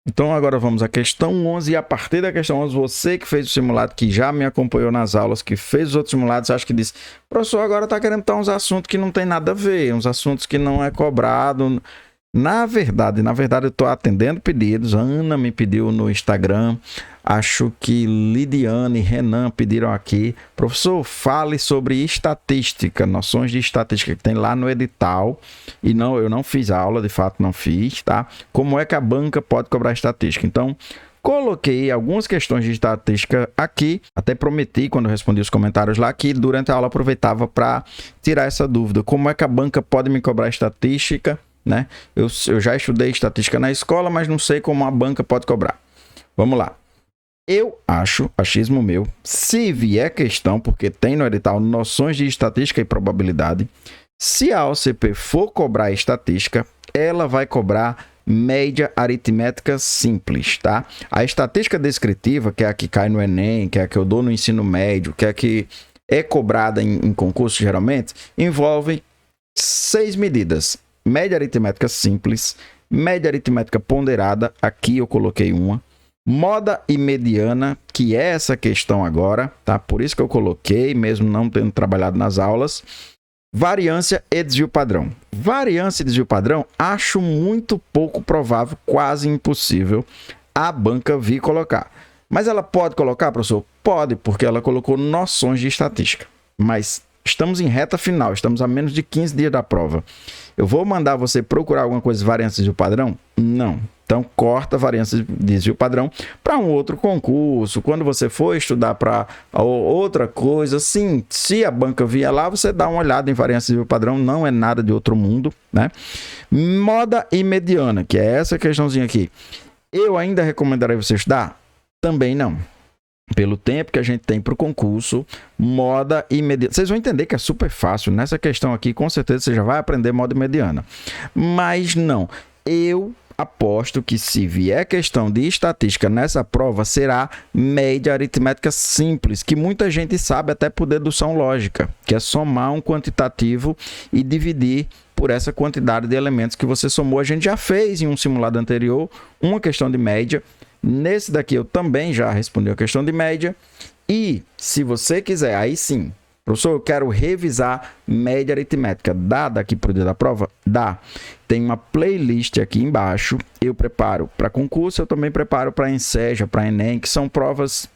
Então, agora vamos à questão 11, e a partir da questão 11, você que fez o simulado, que já me acompanhou nas aulas, que fez os outros simulados, acho que disse, professor, agora está querendo botar uns assuntos que não tem nada a ver, uns assuntos que não é cobrado. Na verdade, eu estou atendendo pedidos. A Ana me pediu no Instagram, acho que Lidiane e Renan pediram aqui. Professor, fale sobre estatística, noções de estatística que tem lá no edital. E não, eu não fiz aula, de fato não fiz, tá? Como é que a banca pode cobrar estatística? Então, coloquei algumas questões de estatística aqui. Até prometi, quando eu respondi os comentários lá, que durante a aula aproveitava para tirar essa dúvida. Como é que a banca pode me cobrar estatística? Né? Eu já estudei estatística na escola, mas não sei como a banca pode cobrar. Vamos lá. Eu acho, achismo meu, se vier questão, porque tem no edital noções de estatística e probabilidade, se a OCP for cobrar estatística, ela vai cobrar média aritmética simples, tá? A estatística descritiva, que é a que cai no Enem, que é a que eu dou no ensino médio, que é a que é cobrada em concurso geralmente, envolve 6 medidas. Média aritmética simples, média aritmética ponderada, aqui eu coloquei uma, moda e mediana, que é essa questão agora, tá? Por isso que eu coloquei, mesmo não tendo trabalhado nas aulas, variância e desvio padrão. Variância e desvio padrão, acho muito pouco provável, quase impossível, a banca vir colocar. Mas ela pode colocar, professor? Pode, porque ela colocou noções de estatística. Mas estamos em reta final, estamos a menos de 15 dias da prova. Eu vou mandar você procurar alguma coisa de variância e desvio padrão? Não. Então, corta variância e desvio padrão para um outro concurso. Quando você for estudar para outra coisa, sim, se a banca vier lá, você dá uma olhada em variância e desvio padrão, não é nada de outro mundo, né? Moda e mediana, que é essa questãozinha aqui. Eu ainda recomendaria você estudar? Também não. Pelo tempo que a gente tem para o concurso, moda e mediana. Vocês vão entender que é super fácil. Nessa questão aqui, com certeza, você já vai aprender moda e mediana. Mas não. Eu aposto que se vier questão de estatística nessa prova, será média aritmética simples, que muita gente sabe até por dedução lógica, que é somar um quantitativo e dividir por essa quantidade de elementos que você somou. A gente já fez em um simulado anterior uma questão de média. Nesse daqui eu também já respondi a questão de média. E se você quiser, aí sim, professor, eu quero revisar média aritmética. Dá daqui para o dia da prova? Dá. Tem uma playlist aqui embaixo. Eu preparo para concurso, eu também preparo para ENSEJA, para Enem, que são provas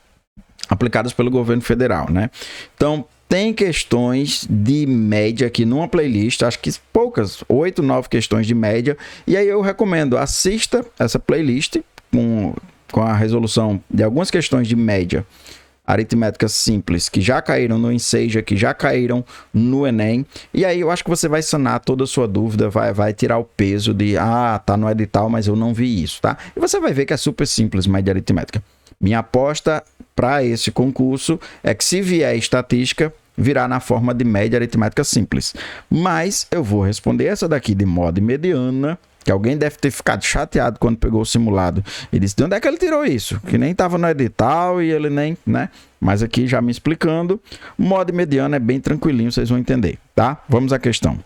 aplicadas pelo governo federal, né? Então, tem questões de média aqui numa playlist, acho que poucas, 8, 9 questões de média. E aí eu recomendo, assista essa playlist com a resolução de algumas questões de média aritmética simples, que já caíram no ENSEJA, que já caíram no Enem, e aí eu acho que você vai sanar toda a sua dúvida, vai tirar o peso de, tá no edital, mas eu não vi isso, tá? E você vai ver que é super simples média aritmética. Minha aposta para esse concurso é que se vier estatística, virá na forma de média aritmética simples. Mas eu vou responder essa daqui de moda e mediana, que alguém deve ter ficado chateado quando pegou o simulado e disse, de onde é que ele tirou isso? Que nem estava no edital e ele nem, né? Mas aqui já me explicando, moda e mediana é bem tranquilinho, vocês vão entender, tá? Vamos à questão.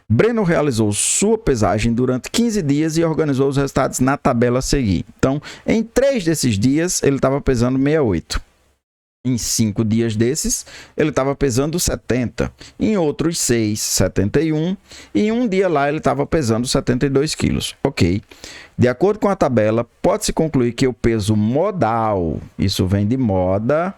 Breno realizou sua pesagem durante 15 dias e organizou os resultados na tabela a seguir. Então, em 3 desses dias, ele estava pesando 68. Em 5 dias desses, ele estava pesando 70. Em outros 6, 71. E em um dia lá, ele estava pesando 72 quilos. Ok. De acordo com a tabela, pode-se concluir que o peso modal, isso vem de moda,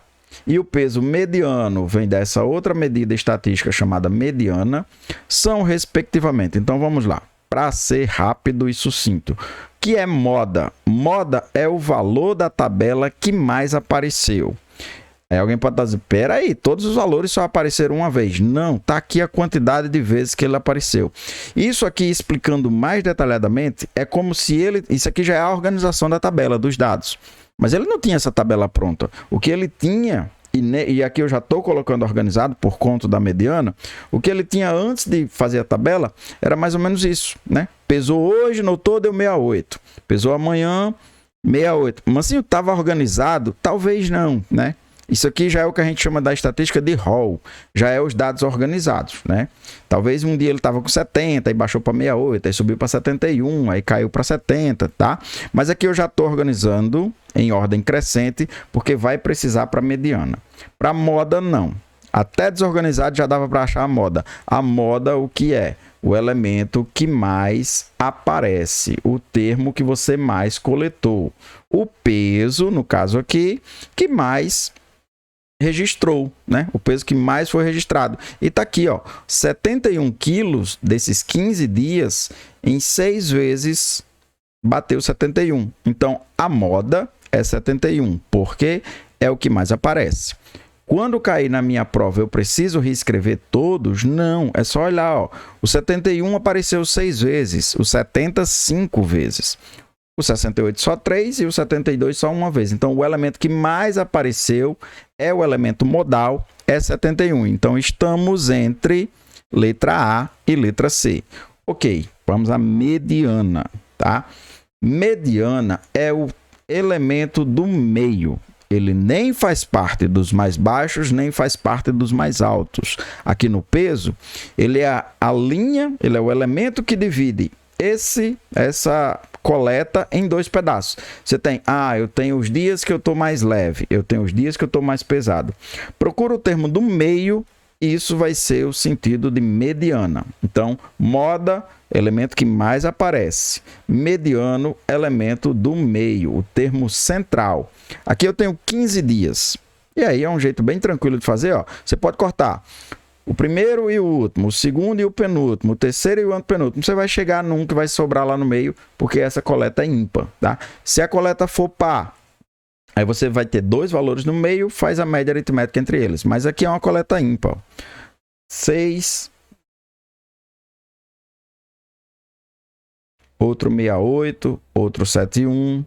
e o peso mediano vem dessa outra medida estatística chamada mediana, são respectivamente. Então, vamos lá. Para ser rápido e sucinto. O que é moda? Moda é o valor da tabela que mais apareceu. Aí alguém pode estar dizendo, peraí, todos os valores só apareceram uma vez. Não, tá aqui a quantidade de vezes que ele apareceu. Isso aqui, explicando mais detalhadamente, é como se ele... Isso aqui já é a organização da tabela, dos dados. Mas ele não tinha essa tabela pronta. O que ele tinha, e aqui eu já estou colocando organizado por conta da mediana, o que ele tinha antes de fazer a tabela era mais ou menos isso, né? Pesou hoje, no todo, deu 68. Pesou amanhã, 68. Mas assim, estava organizado? Talvez não, né? Isso aqui já é o que a gente chama da estatística de Hall, já é os dados organizados, né? Talvez um dia ele estava com 70 e baixou para 68, aí subiu para 71, aí caiu para 70, tá? Mas aqui eu já estou organizando em ordem crescente, porque vai precisar para mediana. Para moda, não. Até desorganizado já dava para achar a moda. A moda, o que é? O elemento que mais aparece, o termo que você mais coletou. O peso, no caso aqui, que mais registrou, né? O peso que mais foi registrado. E tá aqui, ó, 71 quilos desses 15 dias, em 6 vezes bateu 71. Então, a moda é 71, porque é o que mais aparece. Quando cair na minha prova, eu preciso reescrever todos? Não, é só olhar, ó. O 71 apareceu 6 vezes, o 70, 5 vezes. O 68 só 3 e o 72 só uma vez. Então, o elemento que mais apareceu é o elemento modal, é 71. Então, estamos entre letra A e letra C. Ok, vamos à mediana. tá? Mediana é o elemento do meio. Ele nem faz parte dos mais baixos, nem faz parte dos mais altos. Aqui no peso, ele é a linha, ele é o elemento que divide essa coleta em dois pedaços. Você tem, eu tenho os dias que eu estou mais leve, eu tenho os dias que eu estou mais pesado. Procura o termo do meio, isso vai ser o sentido de mediana. Então, moda, elemento que mais aparece. Mediano, elemento do meio, o termo central. Aqui eu tenho 15 dias. E aí é um jeito bem tranquilo de fazer, ó. Você pode cortar o primeiro e o último, o segundo e o penúltimo, o terceiro e o antepenúltimo. Você vai chegar num que vai sobrar lá no meio, porque essa coleta é ímpar, tá? Se a coleta for par, aí você vai ter dois valores no meio, faz a média aritmética entre eles. Mas aqui é uma coleta ímpar. 6, outro 68, outro 71,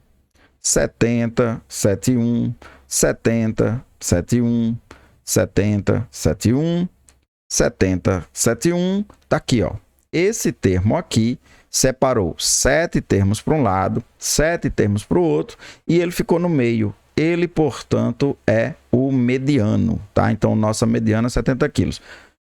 70, 71, 70, 71, 70, 71, 70, 71, tá aqui, ó. Esse termo aqui separou 7 termos para um lado, 7 termos para o outro, e ele ficou no meio. Ele, portanto, é o mediano, tá? Então, nossa mediana é 70 quilos.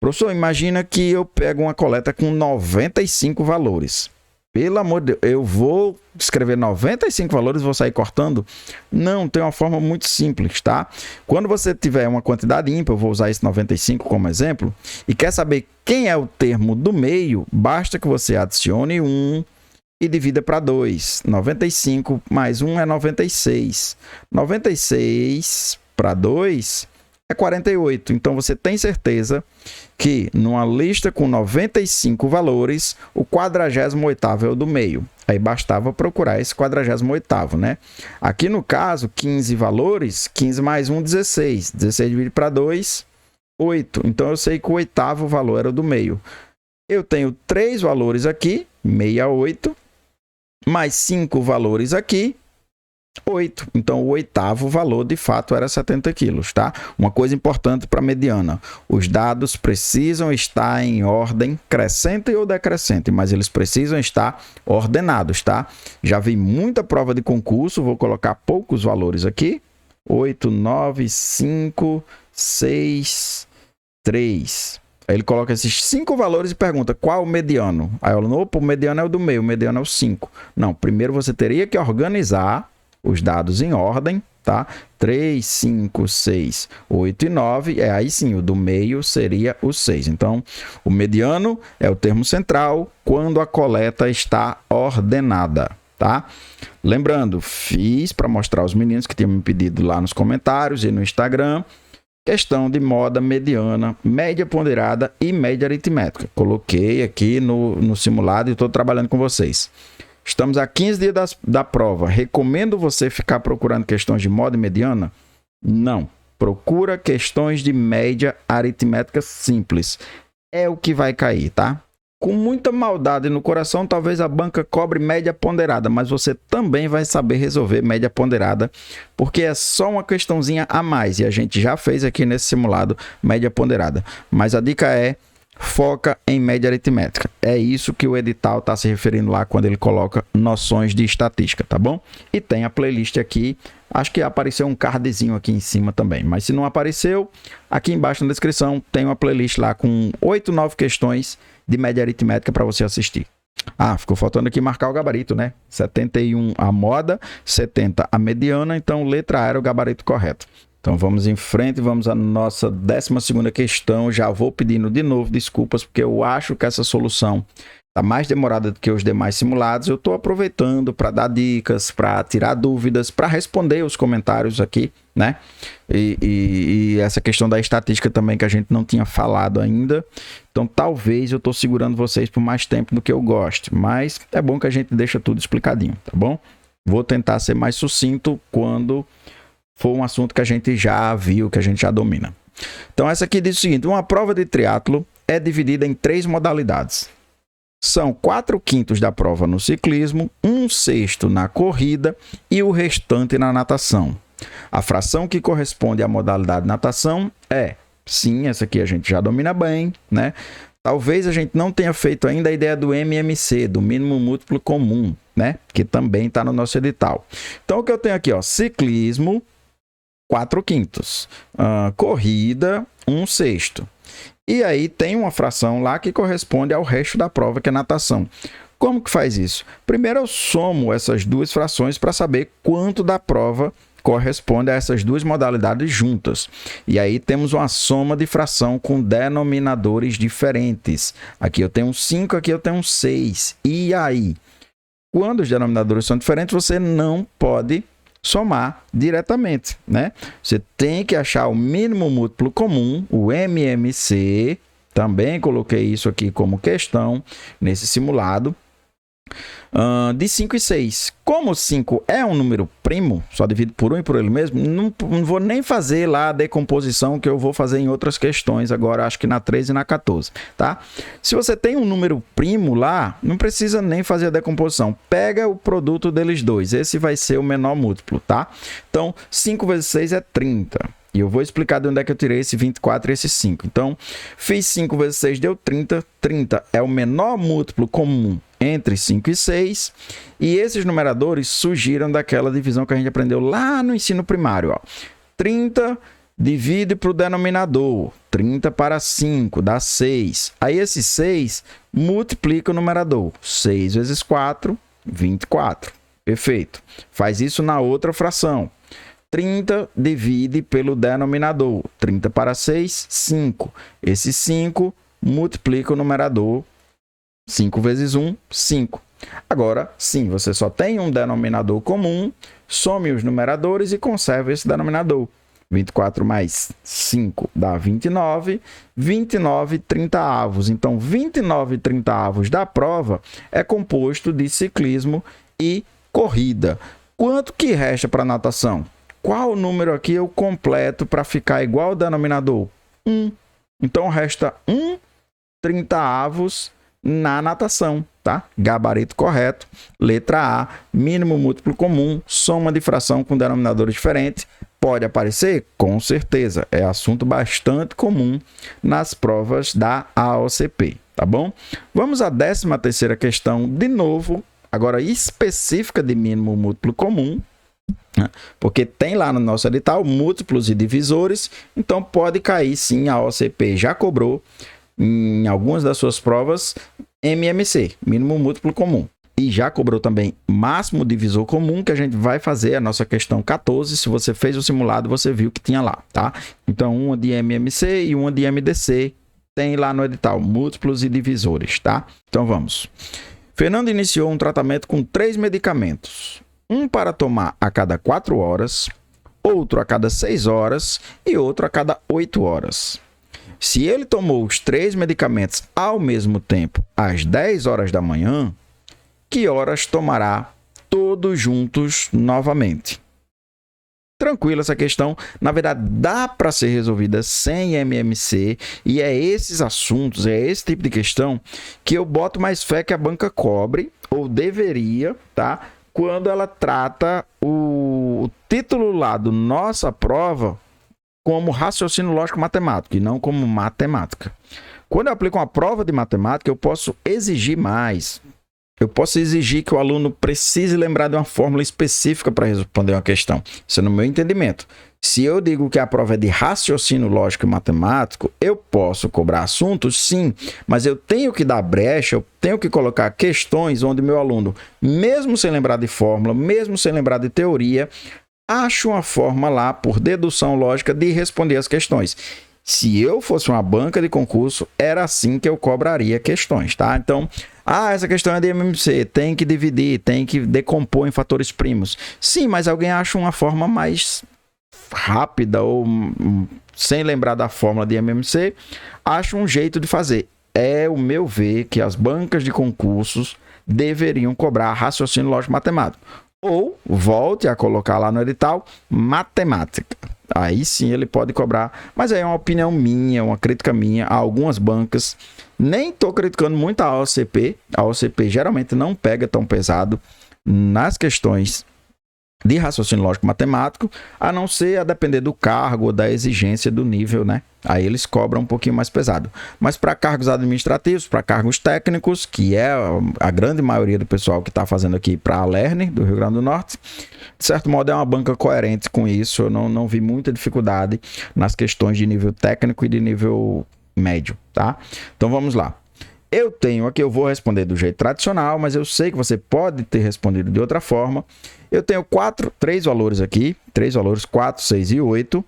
Professor, imagina que eu pego uma coleta com 95 valores. Pelo amor de Deus, eu vou escrever 95 valores e vou sair cortando? Não, tem uma forma muito simples, tá? Quando você tiver uma quantidade ímpar, eu vou usar esse 95 como exemplo, e quer saber quem é o termo do meio, basta que você adicione 1 e divida para 2. 95 mais 1 é 96. 96 para 2 é 48. Então, você tem certeza que numa lista com 95 valores, o 48º é o do meio. Aí bastava procurar esse 48º, né? Aqui no caso, 15 valores, 15 mais 1, 16. 16 dividido para 2, 8. Então, eu sei que o 8º valor era o do meio. Eu tenho 3 valores aqui, 68, mais 5 valores aqui, 8. Então, o 8º valor, de fato, era 70 quilos, tá? Uma coisa importante para a mediana. Os dados precisam estar em ordem crescente ou decrescente, mas eles precisam estar ordenados, tá? Já vi muita prova de concurso, vou colocar poucos valores aqui. 8, 9, 5, 6, 3. Aí ele coloca esses 5 valores e pergunta qual o mediano. Aí eu falo, opa, o mediano é o do meio, o mediano é o 5. Não, primeiro você teria que organizar os dados em ordem, tá? 3, 5, 6, 8 e 9, aí sim, o do meio seria o 6. Então, o mediano é o termo central quando a coleta está ordenada, tá? Lembrando, fiz para mostrar aos meninos que tinham me pedido lá nos comentários e no Instagram, questão de moda mediana, média ponderada e média aritmética. Coloquei aqui no simulado e estou trabalhando com vocês. Estamos a 15 dias da prova. Recomendo você ficar procurando questões de moda e mediana? Não. Procura questões de média aritmética simples. É o que vai cair, tá? Com muita maldade no coração, talvez a banca cobre média ponderada, mas você também vai saber resolver média ponderada, porque é só uma questãozinha a mais. E a gente já fez aqui nesse simulado média ponderada. Mas a dica é: foca em média aritmética. É isso que o edital está se referindo lá quando ele coloca noções de estatística, tá bom? E tem a playlist aqui. Acho que apareceu um cardzinho aqui em cima também. Mas se não apareceu, aqui embaixo na descrição tem uma playlist lá com 8, 9 questões de média aritmética para você assistir. Ficou faltando aqui marcar o gabarito, né? 71 a moda, 70 a mediana. Então, letra A era o gabarito correto. Então, vamos em frente, vamos à nossa 12ª questão. Já vou pedindo de novo desculpas, porque eu acho que essa solução está mais demorada do que os demais simulados. Eu estou aproveitando para dar dicas, para tirar dúvidas, para responder os comentários aqui, né? E essa questão da estatística também, que a gente não tinha falado ainda. Então, talvez eu estou segurando vocês por mais tempo do que eu goste, mas é bom que a gente deixa tudo explicadinho, tá bom? Vou tentar ser mais sucinto quando for um assunto que a gente já viu, que a gente já domina. Então, essa aqui diz o seguinte: uma prova de triatlo é dividida em 3 modalidades. São 4/5 da prova no ciclismo, 1/6 na corrida e o restante na natação. A fração que corresponde à modalidade natação é, sim, essa aqui a gente já domina bem, né? Talvez a gente não tenha feito ainda a ideia do MMC, do mínimo múltiplo comum, né? Que também está no nosso edital. Então, o que eu tenho aqui, ó, ciclismo, 4/5. Corrida, 1/6. E aí tem uma fração lá que corresponde ao resto da prova, que é natação. Como que faz isso? Primeiro eu somo essas duas frações para saber quanto da prova corresponde a essas duas modalidades juntas. E aí temos uma soma de fração com denominadores diferentes. Aqui eu tenho um 5, aqui eu tenho um 6. E aí? Quando os denominadores são diferentes, você não pode somar diretamente, né? Você tem que achar o mínimo múltiplo comum, o MMC. Também coloquei isso aqui como questão nesse simulado. De 5 e 6. Como 5 é um número primo, só divido por 1 e por ele mesmo, não vou nem fazer lá a decomposição que eu vou fazer em outras questões agora, acho que na 13 e na 14, tá? Se você tem um número primo lá, não precisa nem fazer a decomposição. Pega o produto deles dois, esse vai ser o menor múltiplo, tá? Então, 5 vezes 6 é 30. E eu vou explicar de onde é que eu tirei esse 24 e esse 5. Então, fiz 5 vezes 6 deu 30. 30 é o menor múltiplo comum entre 5 e 6. E esses numeradores surgiram daquela divisão que a gente aprendeu lá no ensino primário. Ó. 30 divide para o denominador. 30 para 5 dá 6. Aí esse 6 multiplica o numerador. 6 vezes 4, 24. Perfeito. Faz isso na outra fração. 30 divide pelo denominador. 30 para 6, 5. Esse 5 multiplica o numerador. 5 vezes 1, 5. Agora, sim, você só tem um denominador comum, some os numeradores e conserve esse denominador. 24 mais 5 dá 29. 29 30avos. Então, 29 30avos da prova é composto de ciclismo e corrida. Quanto que resta para natação? Qual número aqui eu completo para ficar igual ao denominador? 1. Então, resta 1 30avos na natação, tá? Gabarito correto. Letra A, mínimo múltiplo comum, soma de fração com denominadores diferentes. Pode aparecer? Com certeza. É assunto bastante comum nas provas da AOCP, tá bom? Vamos à 13ª questão, de novo, agora específica de mínimo múltiplo comum, porque tem lá no nosso edital múltiplos e divisores, então pode cair sim, a OCP já cobrou em algumas das suas provas MMC, mínimo múltiplo comum, e já cobrou também máximo divisor comum, que a gente vai fazer a nossa questão 14, se você fez o simulado você viu que tinha lá, tá? Então uma de MMC e uma de MDC tem lá no edital, múltiplos e divisores, tá? Então vamos. Fernando iniciou um tratamento com 3 medicamentos. Um para tomar a cada 4 horas, outro a cada 6 horas e outro a cada 8 horas. Se ele tomou os 3 medicamentos ao mesmo tempo, às 10 horas da manhã, que horas tomará todos juntos novamente? Tranquilo essa questão, na verdade dá para ser resolvida sem MMC e é esses assuntos, é esse tipo de questão que eu boto mais fé que a banca cobre, ou deveria, tá? Quando ela trata o título lá do nossa prova como raciocínio lógico matemático e não como matemática. Quando eu aplico uma prova de matemática, eu posso exigir mais. Eu posso exigir que o aluno precise lembrar de uma fórmula específica para responder uma questão. Isso é no meu entendimento. Se eu digo que a prova é de raciocínio lógico e matemático, eu posso cobrar assuntos, sim, mas eu tenho que dar brecha, eu tenho que colocar questões onde meu aluno, mesmo sem lembrar de fórmula, mesmo sem lembrar de teoria, acha uma forma lá, por dedução lógica, de responder as questões. Se eu fosse uma banca de concurso, era assim que eu cobraria questões, tá? Então, essa questão é de MMC, tem que dividir, tem que decompor em fatores primos. Sim, mas alguém acha uma forma mais rápida ou sem lembrar da fórmula de MMC, acha um jeito de fazer. É o meu ver que as bancas de concursos deveriam cobrar raciocínio lógico matemático. Ou volte a colocar lá no edital matemática. Aí sim ele pode cobrar, mas aí é uma opinião minha, uma crítica minha a algumas bancas. Nem estou criticando muito a OCP. A OCP geralmente não pega tão pesado nas questões de raciocínio lógico matemático, a não ser a depender do cargo ou da exigência do nível, né? Aí eles cobram um pouquinho mais pesado. Mas para cargos administrativos, para cargos técnicos, que é a grande maioria do pessoal que está fazendo aqui para a Lerner, do Rio Grande do Norte, de certo modo é uma banca coerente com isso. Eu não vi muita dificuldade nas questões de nível técnico e de nível médio, tá? Então vamos lá. Eu tenho aqui, eu vou responder do jeito tradicional, mas eu sei que você pode ter respondido de outra forma. Eu tenho três valores aqui, 4, 6 e 8,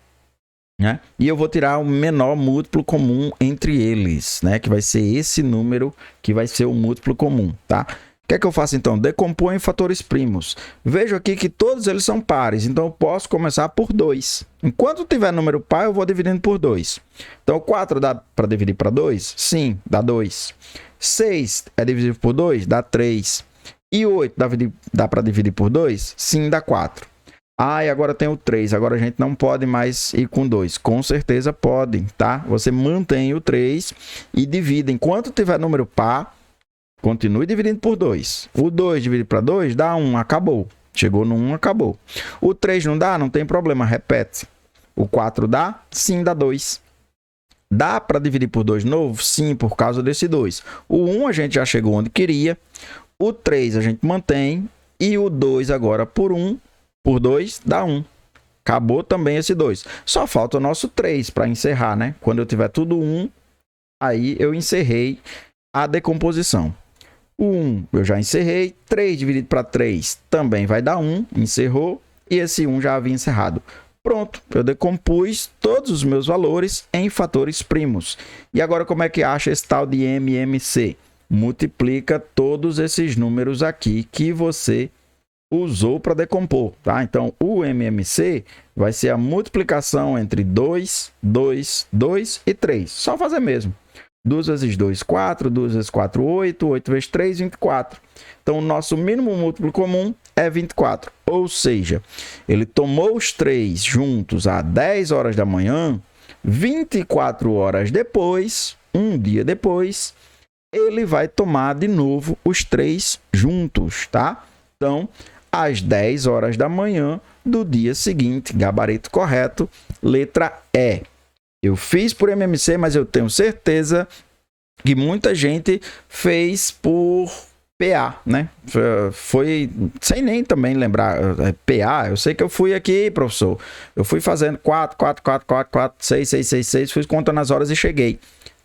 né? E eu vou tirar o menor múltiplo comum entre eles, né? Que vai ser esse número que vai ser o múltiplo comum, tá? O que é que eu faço então? Decompor em fatores primos. Vejo aqui que todos eles são pares, então eu posso começar por 2. Enquanto tiver número par, eu vou dividindo por 2. Então, 4 dá para dividir para 2? Sim, dá 2. 6 é divisível por 2? Dá 3. E 8 dá para dividir por 2? Sim, dá 4. Ah, e agora tem o 3. Agora a gente não pode mais ir com 2. Com certeza pode, tá? Você mantém o 3 e divide. Enquanto tiver número par, continue dividindo por 2. O 2 dividido para 2 dá 1, acabou. Chegou no 1, acabou. O 3 não dá? Não tem problema, repete. O 4 dá? Sim, dá 2. Dá para dividir por 2 de novo? Sim, por causa desse 2. O 1 a gente já chegou onde queria. O 3 a gente mantém. E o 2 agora por 2 dá 1. Acabou também esse 2. Só falta o nosso 3 para encerrar, né? Quando eu tiver tudo 1, aí eu encerrei a decomposição. O 1 eu já encerrei. 3 dividido para 3 também vai dar 1. Encerrou. E esse 1 já havia encerrado. Pronto, eu decompus todos os meus valores em fatores primos. E agora como é que acha esse tal de MMC? Multiplica todos esses números aqui que você usou para decompor, tá? Então, o MMC vai ser a multiplicação entre 2, 2, 2 e 3. Só fazer mesmo. 2 vezes 2, 4. 2 vezes 4, 8. 8 vezes 3, 24. Então, o nosso mínimo múltiplo comum é 24. Ou seja, ele tomou os 3 juntos às 10 horas da manhã, 24 horas depois, um dia depois, ele vai tomar de novo os 3 juntos, tá? Então, às 10 horas da manhã do dia seguinte, gabarito correto, letra E. Eu fiz por MMC, mas eu tenho certeza que muita gente fez por PA, né? Foi sem nem também lembrar PA. Eu sei que eu fui aqui, professor. Eu fui fazendo 4, 4, 4, 4, 4, 6, 6, 6, 6, fui contando as horas e cheguei.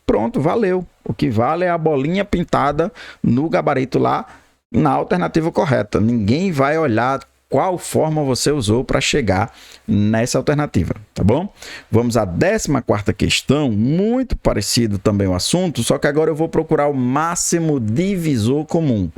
Pronto, valeu. O que vale é a bolinha pintada no gabarito lá, na alternativa correta. Ninguém vai olhar qual forma você usou para chegar nessa alternativa, tá bom? Vamos à 14ª questão, muito parecido também o assunto, só que agora eu vou procurar o máximo divisor comum.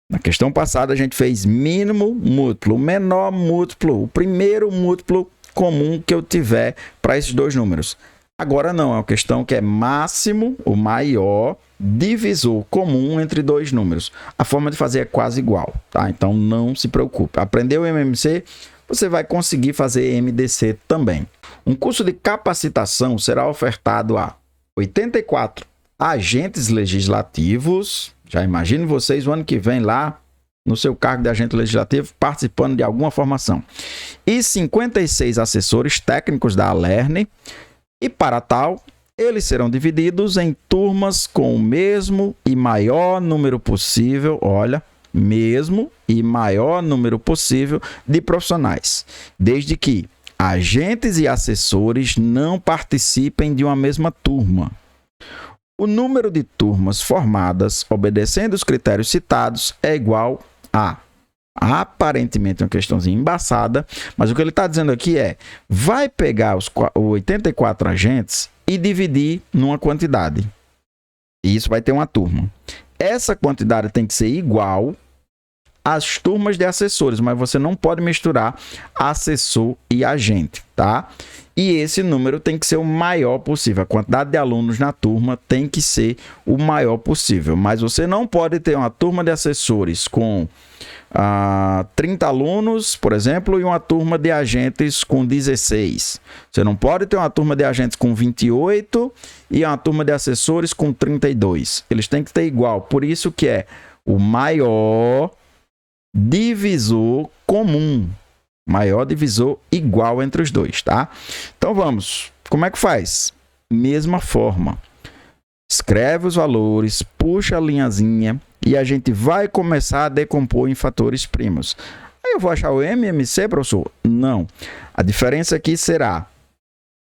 Na questão passada a gente fez mínimo múltiplo, menor múltiplo, o primeiro múltiplo comum que eu tiver para esses dois números. Agora não, é uma questão que é máximo, o maior divisor comum entre dois números. A forma de fazer é quase igual, tá? Então não se preocupe. Aprendeu o MMC, você vai conseguir fazer MDC também. Um curso de capacitação será ofertado a 84 agentes legislativos. Já imagine vocês o ano que vem lá no seu cargo de agente legislativo participando de alguma formação. E 56 assessores técnicos da Lerner. E para tal, eles serão divididos em turmas com o mesmo e maior número possível, olha, mesmo e maior número possível de profissionais, desde que agentes e assessores não participem de uma mesma turma. O número de turmas formadas, obedecendo os critérios citados, é igual a... Aparentemente uma questãozinha embaçada, mas o que ele está dizendo aqui é: vai pegar os 84 agentes e dividir numa quantidade. E isso vai ter uma turma. Essa quantidade tem que ser igual às turmas de assessores, mas você não pode misturar assessor e agente, tá? E esse número tem que ser o maior possível. A quantidade de alunos na turma tem que ser o maior possível. Mas você não pode ter uma turma de assessores com 30 alunos, por exemplo, e uma turma de agentes com 16. Você não pode ter uma turma de agentes com 28 e uma turma de assessores com 32. Eles têm que ter igual. Por isso que é o maior divisor comum. Maior divisor igual entre os dois, tá? Então vamos. Como é que faz? Mesma forma. Escreve os valores, puxa a linhazinha e a gente vai começar a decompor em fatores primos. Aí eu vou achar o MMC, professor? Não. A diferença aqui será,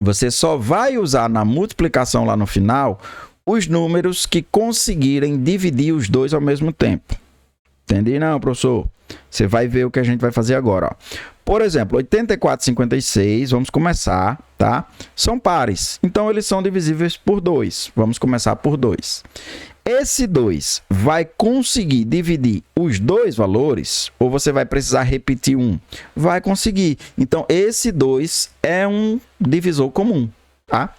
você só vai usar na multiplicação lá no final os números que conseguirem dividir os dois ao mesmo tempo. Entendi não, professor? Você vai ver o que a gente vai fazer agora. Ó. Por exemplo, 84 e 56, vamos começar, tá? São pares, então eles são divisíveis por 2. Vamos começar por 2. Esse 2 vai conseguir dividir os dois valores ou você vai precisar repetir um? Vai conseguir. Então, esse 2 é um divisor comum, tá?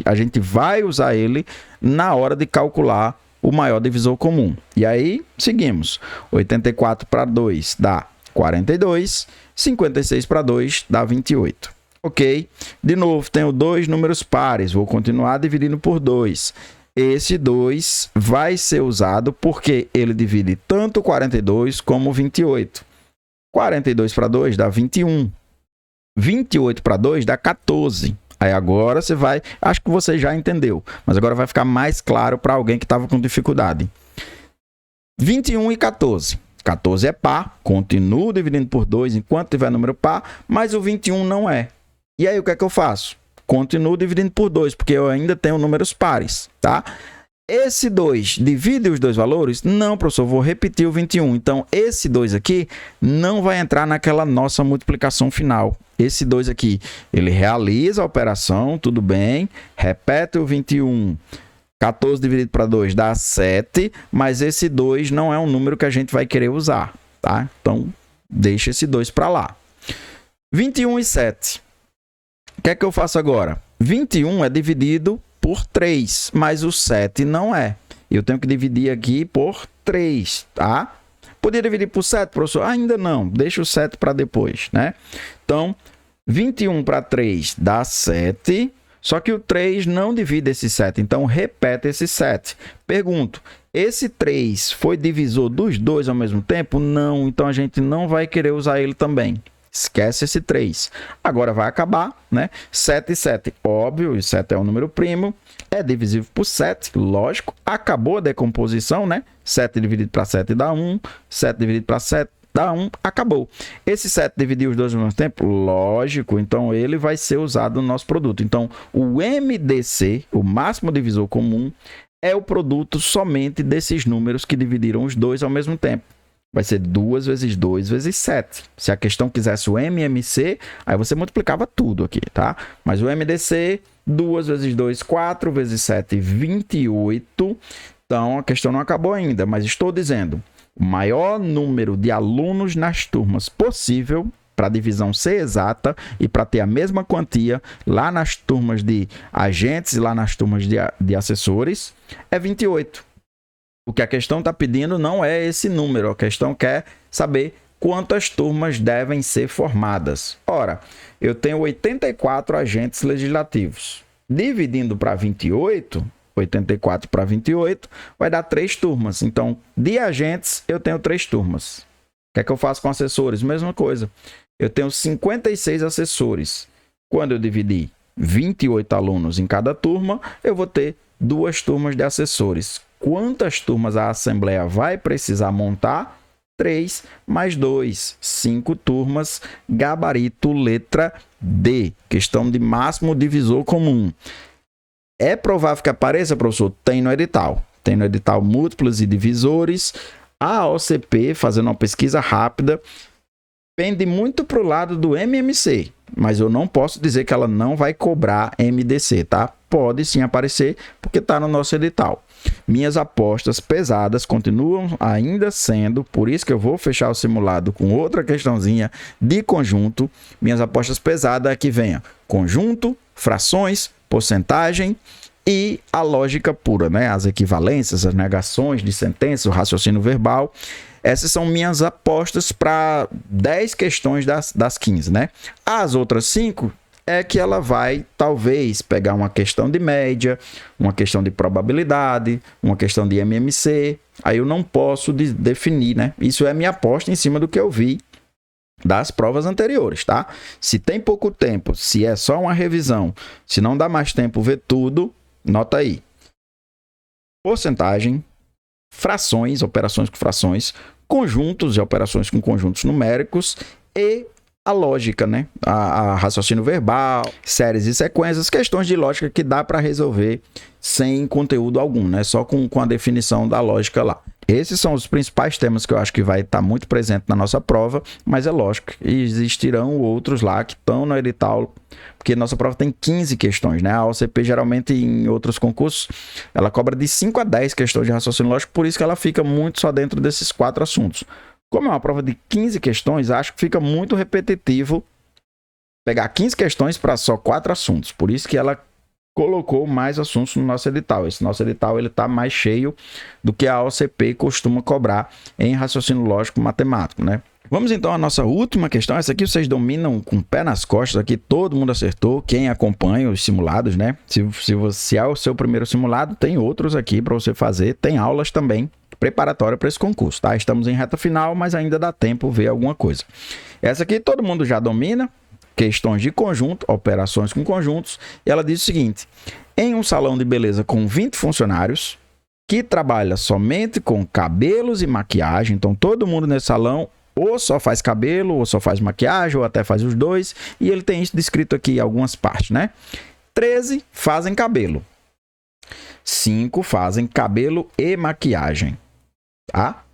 A gente vai usar ele na hora de calcular o maior divisor comum. E aí, seguimos. 84 para 2 dá 42, 56 para 2 dá 28. Ok? De novo, tenho dois números pares, vou continuar dividindo por 2. Esse 2 vai ser usado porque ele divide tanto 42 como 28. 42 para 2 dá 21. 28 para 2 dá 14. Aí agora você vai... Acho que você já entendeu, mas agora vai ficar mais claro para alguém que estava com dificuldade. 21 e 14. 14 é par, continuo dividindo por 2 enquanto tiver número par, mas o 21 não é. E aí o que é que eu faço? Continuo dividindo por 2, porque eu ainda tenho números pares, tá? Esse 2 divide os dois valores? Não, professor, vou repetir o 21. Então, esse 2 aqui não vai entrar naquela nossa multiplicação final. Esse 2 aqui, ele realiza a operação, tudo bem, repete o 21. 14 dividido para 2 dá 7, mas esse 2 não é um número que a gente vai querer usar, tá? Então, deixa esse 2 para lá. 21 e 7. O que é que eu faço agora? 21 é dividido por 3, mas o 7 não é. Eu tenho que dividir aqui por 3, tá? Podia dividir por 7, professor? Ainda não, deixa o 7 para depois, né? Então, 21 para 3 dá 7, só que o 3 não divide esse 7, então repete esse 7. Pergunto, esse 3 foi divisor dos dois ao mesmo tempo? Não, então a gente não vai querer usar ele também. Esquece esse 3. Agora vai acabar, né? 7 e 7, óbvio, e 7 é um número primo, é divisível por 7, lógico. Acabou a decomposição, né? 7 dividido para 7 dá 1, 7 dividido para 7 dá 1, acabou. Esse 7 dividir os dois ao mesmo tempo? Lógico, então ele vai ser usado no nosso produto. Então, o MDC, o máximo divisor comum, é o produto somente desses números que dividiram os dois ao mesmo tempo. Vai ser 2 vezes 2 vezes 7. Se a questão quisesse o MMC, aí você multiplicava tudo aqui, tá? Mas o MDC, 2 vezes 2, 4 vezes 7, 28. Então, a questão não acabou ainda, mas estou dizendo, o maior número de alunos nas turmas possível, para a divisão ser exata e para ter a mesma quantia lá nas turmas de agentes e lá nas turmas de assessores, é 28. O que a questão está pedindo não é esse número, a questão quer saber quantas turmas devem ser formadas. Ora, eu tenho 84 agentes legislativos. Dividindo para 28, 84 para 28, vai dar 3 turmas. Então, de agentes, eu tenho 3 turmas. O que é que eu faço com assessores? Mesma coisa. Eu tenho 56 assessores. Quando eu dividir 28 alunos em cada turma, eu vou ter 2 turmas de assessores. Quantas turmas a Assembleia vai precisar montar? 3 mais 2, 5 turmas, gabarito letra D, questão de máximo divisor comum. É provável que apareça, professor? Tem no edital. Tem no edital múltiplos e divisores. A OCP, fazendo uma pesquisa rápida, pende muito para o lado do MMC, mas eu não posso dizer que ela não vai cobrar MDC, tá? Pode sim aparecer, porque está no nosso edital. Minhas apostas pesadas continuam ainda sendo, por isso que eu vou fechar o simulado com outra questãozinha de conjunto. Minhas apostas pesadas é que venha conjunto, frações, porcentagem e a lógica pura, né? As equivalências, as negações de sentença, o raciocínio verbal. Essas são minhas apostas para 10 questões das 15, né? As outras 5 é que ela vai, talvez, pegar uma questão de média, uma questão de probabilidade, uma questão de MMC. Aí eu não posso definir, né? Isso é minha aposta em cima do que eu vi das provas anteriores, tá? Se tem pouco tempo, se é só uma revisão, se não dá mais tempo ver tudo, nota aí. Porcentagem, frações, operações com frações, conjuntos e operações com conjuntos numéricos e a lógica, né? A raciocínio verbal, séries e sequências, questões de lógica que dá para resolver sem conteúdo algum, né? Só com a definição da lógica lá. Esses são os principais temas que eu acho que vai estar muito presente na nossa prova, mas é lógico que existirão outros lá que estão no edital, porque nossa prova tem 15 questões, né? A OCP geralmente em outros concursos, ela cobra de 5 a 10 questões de raciocínio lógico, por isso que ela fica muito só dentro desses 4 assuntos. Como é uma prova de 15 questões, acho que fica muito repetitivo pegar 15 questões para só 4 assuntos, por isso que ela colocou mais assuntos no nosso edital. Esse nosso edital ele está mais cheio do que a OCP costuma cobrar em raciocínio lógico matemático, né? Vamos então à nossa última questão. Essa aqui vocês dominam com o pé nas costas. Aqui todo mundo acertou. Quem acompanha os simulados, né? Se é o seu primeiro simulado, tem outros aqui para você fazer. Tem aulas também preparatórias para esse concurso, tá? Estamos em reta final, mas ainda dá tempo ver alguma coisa. Essa aqui todo mundo já domina. Questões de conjunto, operações com conjuntos, e ela diz o seguinte: em um salão de beleza com 20 funcionários, que trabalha somente com cabelos e maquiagem, então todo mundo nesse salão ou só faz cabelo, ou só faz maquiagem, ou até faz os dois, e ele tem isso descrito aqui em algumas partes, né? 13 fazem cabelo, 5 fazem cabelo e maquiagem, tá?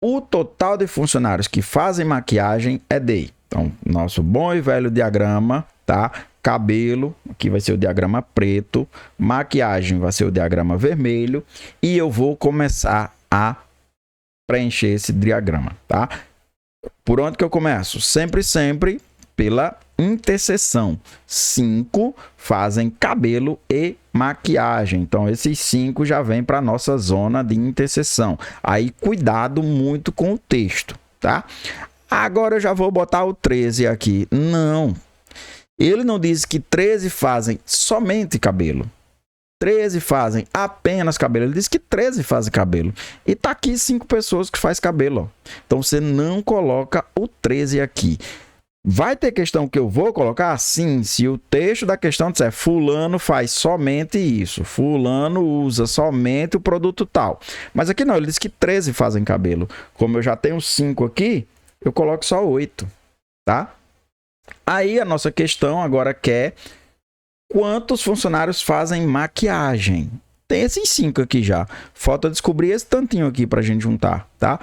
O total de funcionários que fazem maquiagem é de... Então, nosso bom e velho diagrama, tá? Cabelo, aqui vai ser o diagrama preto, maquiagem vai ser o diagrama vermelho, e eu vou começar a preencher esse diagrama, tá? Por onde que eu começo? Sempre pela interseção. 5 fazem cabelo e maquiagem. Então, esses 5 já vêm para a nossa zona de interseção. Aí, cuidado muito com o texto, tá? Agora eu já vou botar o 13 aqui. Não. Ele não diz que 13 fazem somente cabelo. 13 fazem apenas cabelo. Ele diz que 13 fazem cabelo. E tá aqui 5 pessoas que fazem cabelo. Ó. Então você não coloca o 13 aqui. Vai ter questão que eu vou colocar? Sim, se o texto da questão disser fulano faz somente isso, fulano usa somente o produto tal. Mas aqui não, ele diz que 13 fazem cabelo. Como eu já tenho 5 aqui, eu coloco só 8, tá? Aí a nossa questão agora quer quantos funcionários fazem maquiagem. Tem esses 5 aqui já. Falta descobrir esse tantinho aqui para a gente juntar, tá?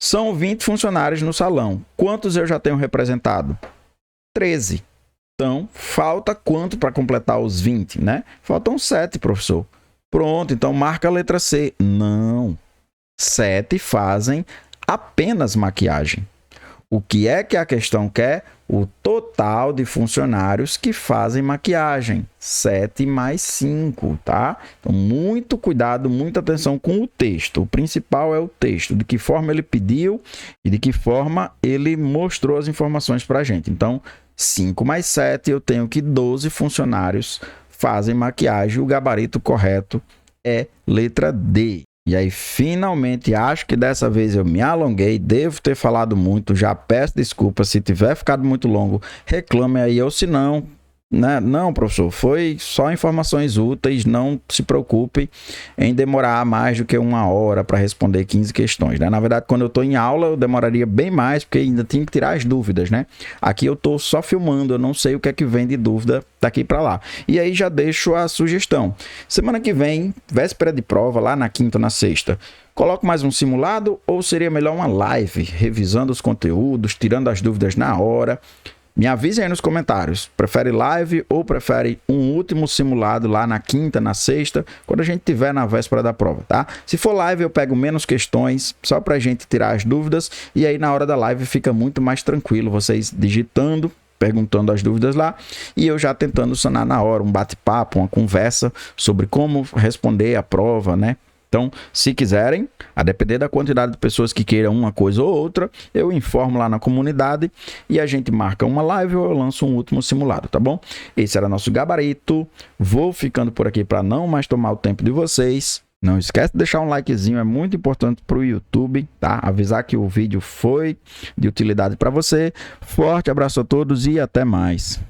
São 20 funcionários no salão. Quantos eu já tenho representado? 13. Então, falta quanto para completar os 20, né? Faltam 7, professor. Pronto, então marca a letra C. Não. 7 fazem apenas maquiagem. O que é que a questão quer? O total de funcionários que fazem maquiagem. 7 mais 5, tá? Então, muito cuidado, muita atenção com o texto. O principal é o texto, de que forma ele pediu e de que forma ele mostrou as informações para a gente. Então, 5 mais 7, eu tenho que 12 funcionários fazem maquiagem. O gabarito correto é letra D. E aí, finalmente, acho que dessa vez eu me alonguei, devo ter falado muito, já peço desculpa se tiver ficado muito longo, reclame aí, ou se não, né? Não, professor, foi só informações úteis, não se preocupe em demorar mais do que 1 hora para responder 15 questões, né? Na verdade, quando eu estou em aula, eu demoraria bem mais, porque ainda tinha que tirar as dúvidas, né? Aqui eu estou só filmando, eu não sei o que é que vem de dúvida daqui para lá. E aí já deixo a sugestão. Semana que vem, véspera de prova, lá na quinta ou na sexta, coloco mais um simulado ou seria melhor uma live, revisando os conteúdos, tirando as dúvidas na hora? Me avisem aí nos comentários, prefere live ou prefere um último simulado lá na quinta, na sexta, quando a gente tiver na véspera da prova, tá? Se for live eu pego menos questões, só pra gente tirar as dúvidas, e aí na hora da live fica muito mais tranquilo, vocês digitando, perguntando as dúvidas lá, e eu já tentando sanar na hora, um bate-papo, uma conversa sobre como responder a prova, né? Então, se quiserem, a depender da quantidade de pessoas que queiram uma coisa ou outra, eu informo lá na comunidade e a gente marca uma live ou eu lanço um último simulado, tá bom? Esse era nosso gabarito. Vou ficando por aqui para não mais tomar o tempo de vocês. Não esquece de deixar um likezinho, é muito importante para o YouTube, tá? Avisar que o vídeo foi de utilidade para você. Forte abraço a todos e até mais.